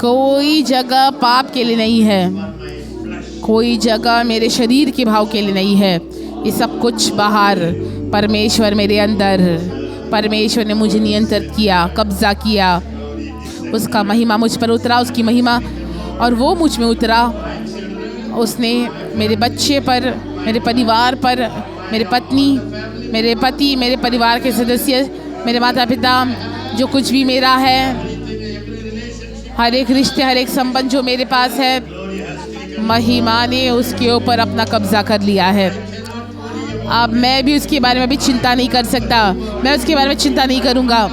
कोई जगह पाप के लिए नहीं है, कोई जगह मेरे शरीर के भाव के लिए नहीं है। ये सब कुछ बाहर, परमेश्वर मेरे अंदर। परमेश्वर ने मुझे नियंत्रित किया, कब्जा किया, उसका महिमा मुझ पर उतरा, उसकी महिमा और वो मुझ में उतरा। उसने मेरे बच्चे पर, मेरे परिवार पर, मेरे पत्नी, मेरे पति, मेरे परिवार के सदस्य, मेरे माता पिता, जो कुछ भी मेरा है, हर एक रिश्ते, हर एक संबंध जो मेरे पास है, महिमा ने उसके ऊपर अपना कब्जा कर लिया है। अब मैं भी उसके बारे में भी चिंता नहीं कर सकता, मैं उसके बारे में चिंता नहीं करूँगा,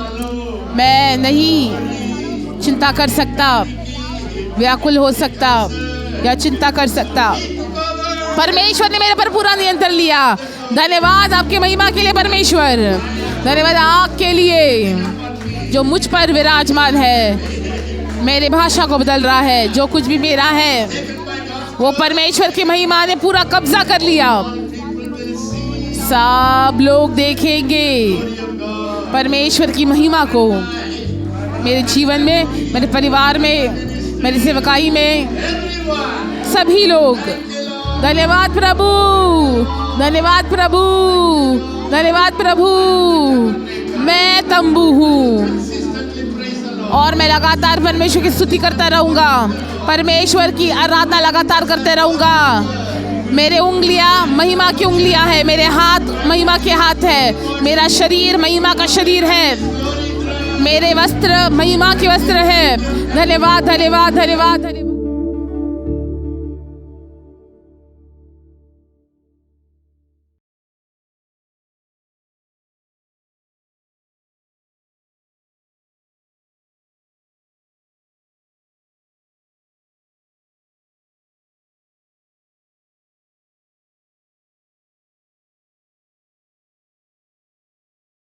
मैं नहीं चिंता कर सकता, व्याकुल हो सकता या चिंता कर सकता। परमेश्वर ने मेरे पर पूरा नियंत्रण लिया। धन्यवाद आपकी महिमा के लिए परमेश्वर, धन्यवाद आपके लिए जो मुझ पर विराजमान है, मेरे भाषा को बदल रहा है। जो कुछ भी मेरा है वो परमेश्वर की महिमा ने पूरा कब्जा कर लिया। सब लोग देखेंगे परमेश्वर की महिमा को मेरे जीवन में, मेरे परिवार में, मेरी सेवकाई में, सभी लोग। धन्यवाद प्रभु, धन्यवाद प्रभु, धन्यवाद प्रभु। मैं तंबू हूँ और मैं लगातार परमेश्वर की स्तुति करता रहूँगा, परमेश्वर की आराधना लगातार करते रहूँगा। मेरे उंगलियाँ महिमा की उंगलियाँ हैं, मेरे हाथ महिमा के हाथ है, मेरा शरीर महिमा का शरीर है, मेरे वस्त्र महिमा के वस्त्र है। धन्यवाद, धन्यवाद, धन्यवाद, धन्यवाद।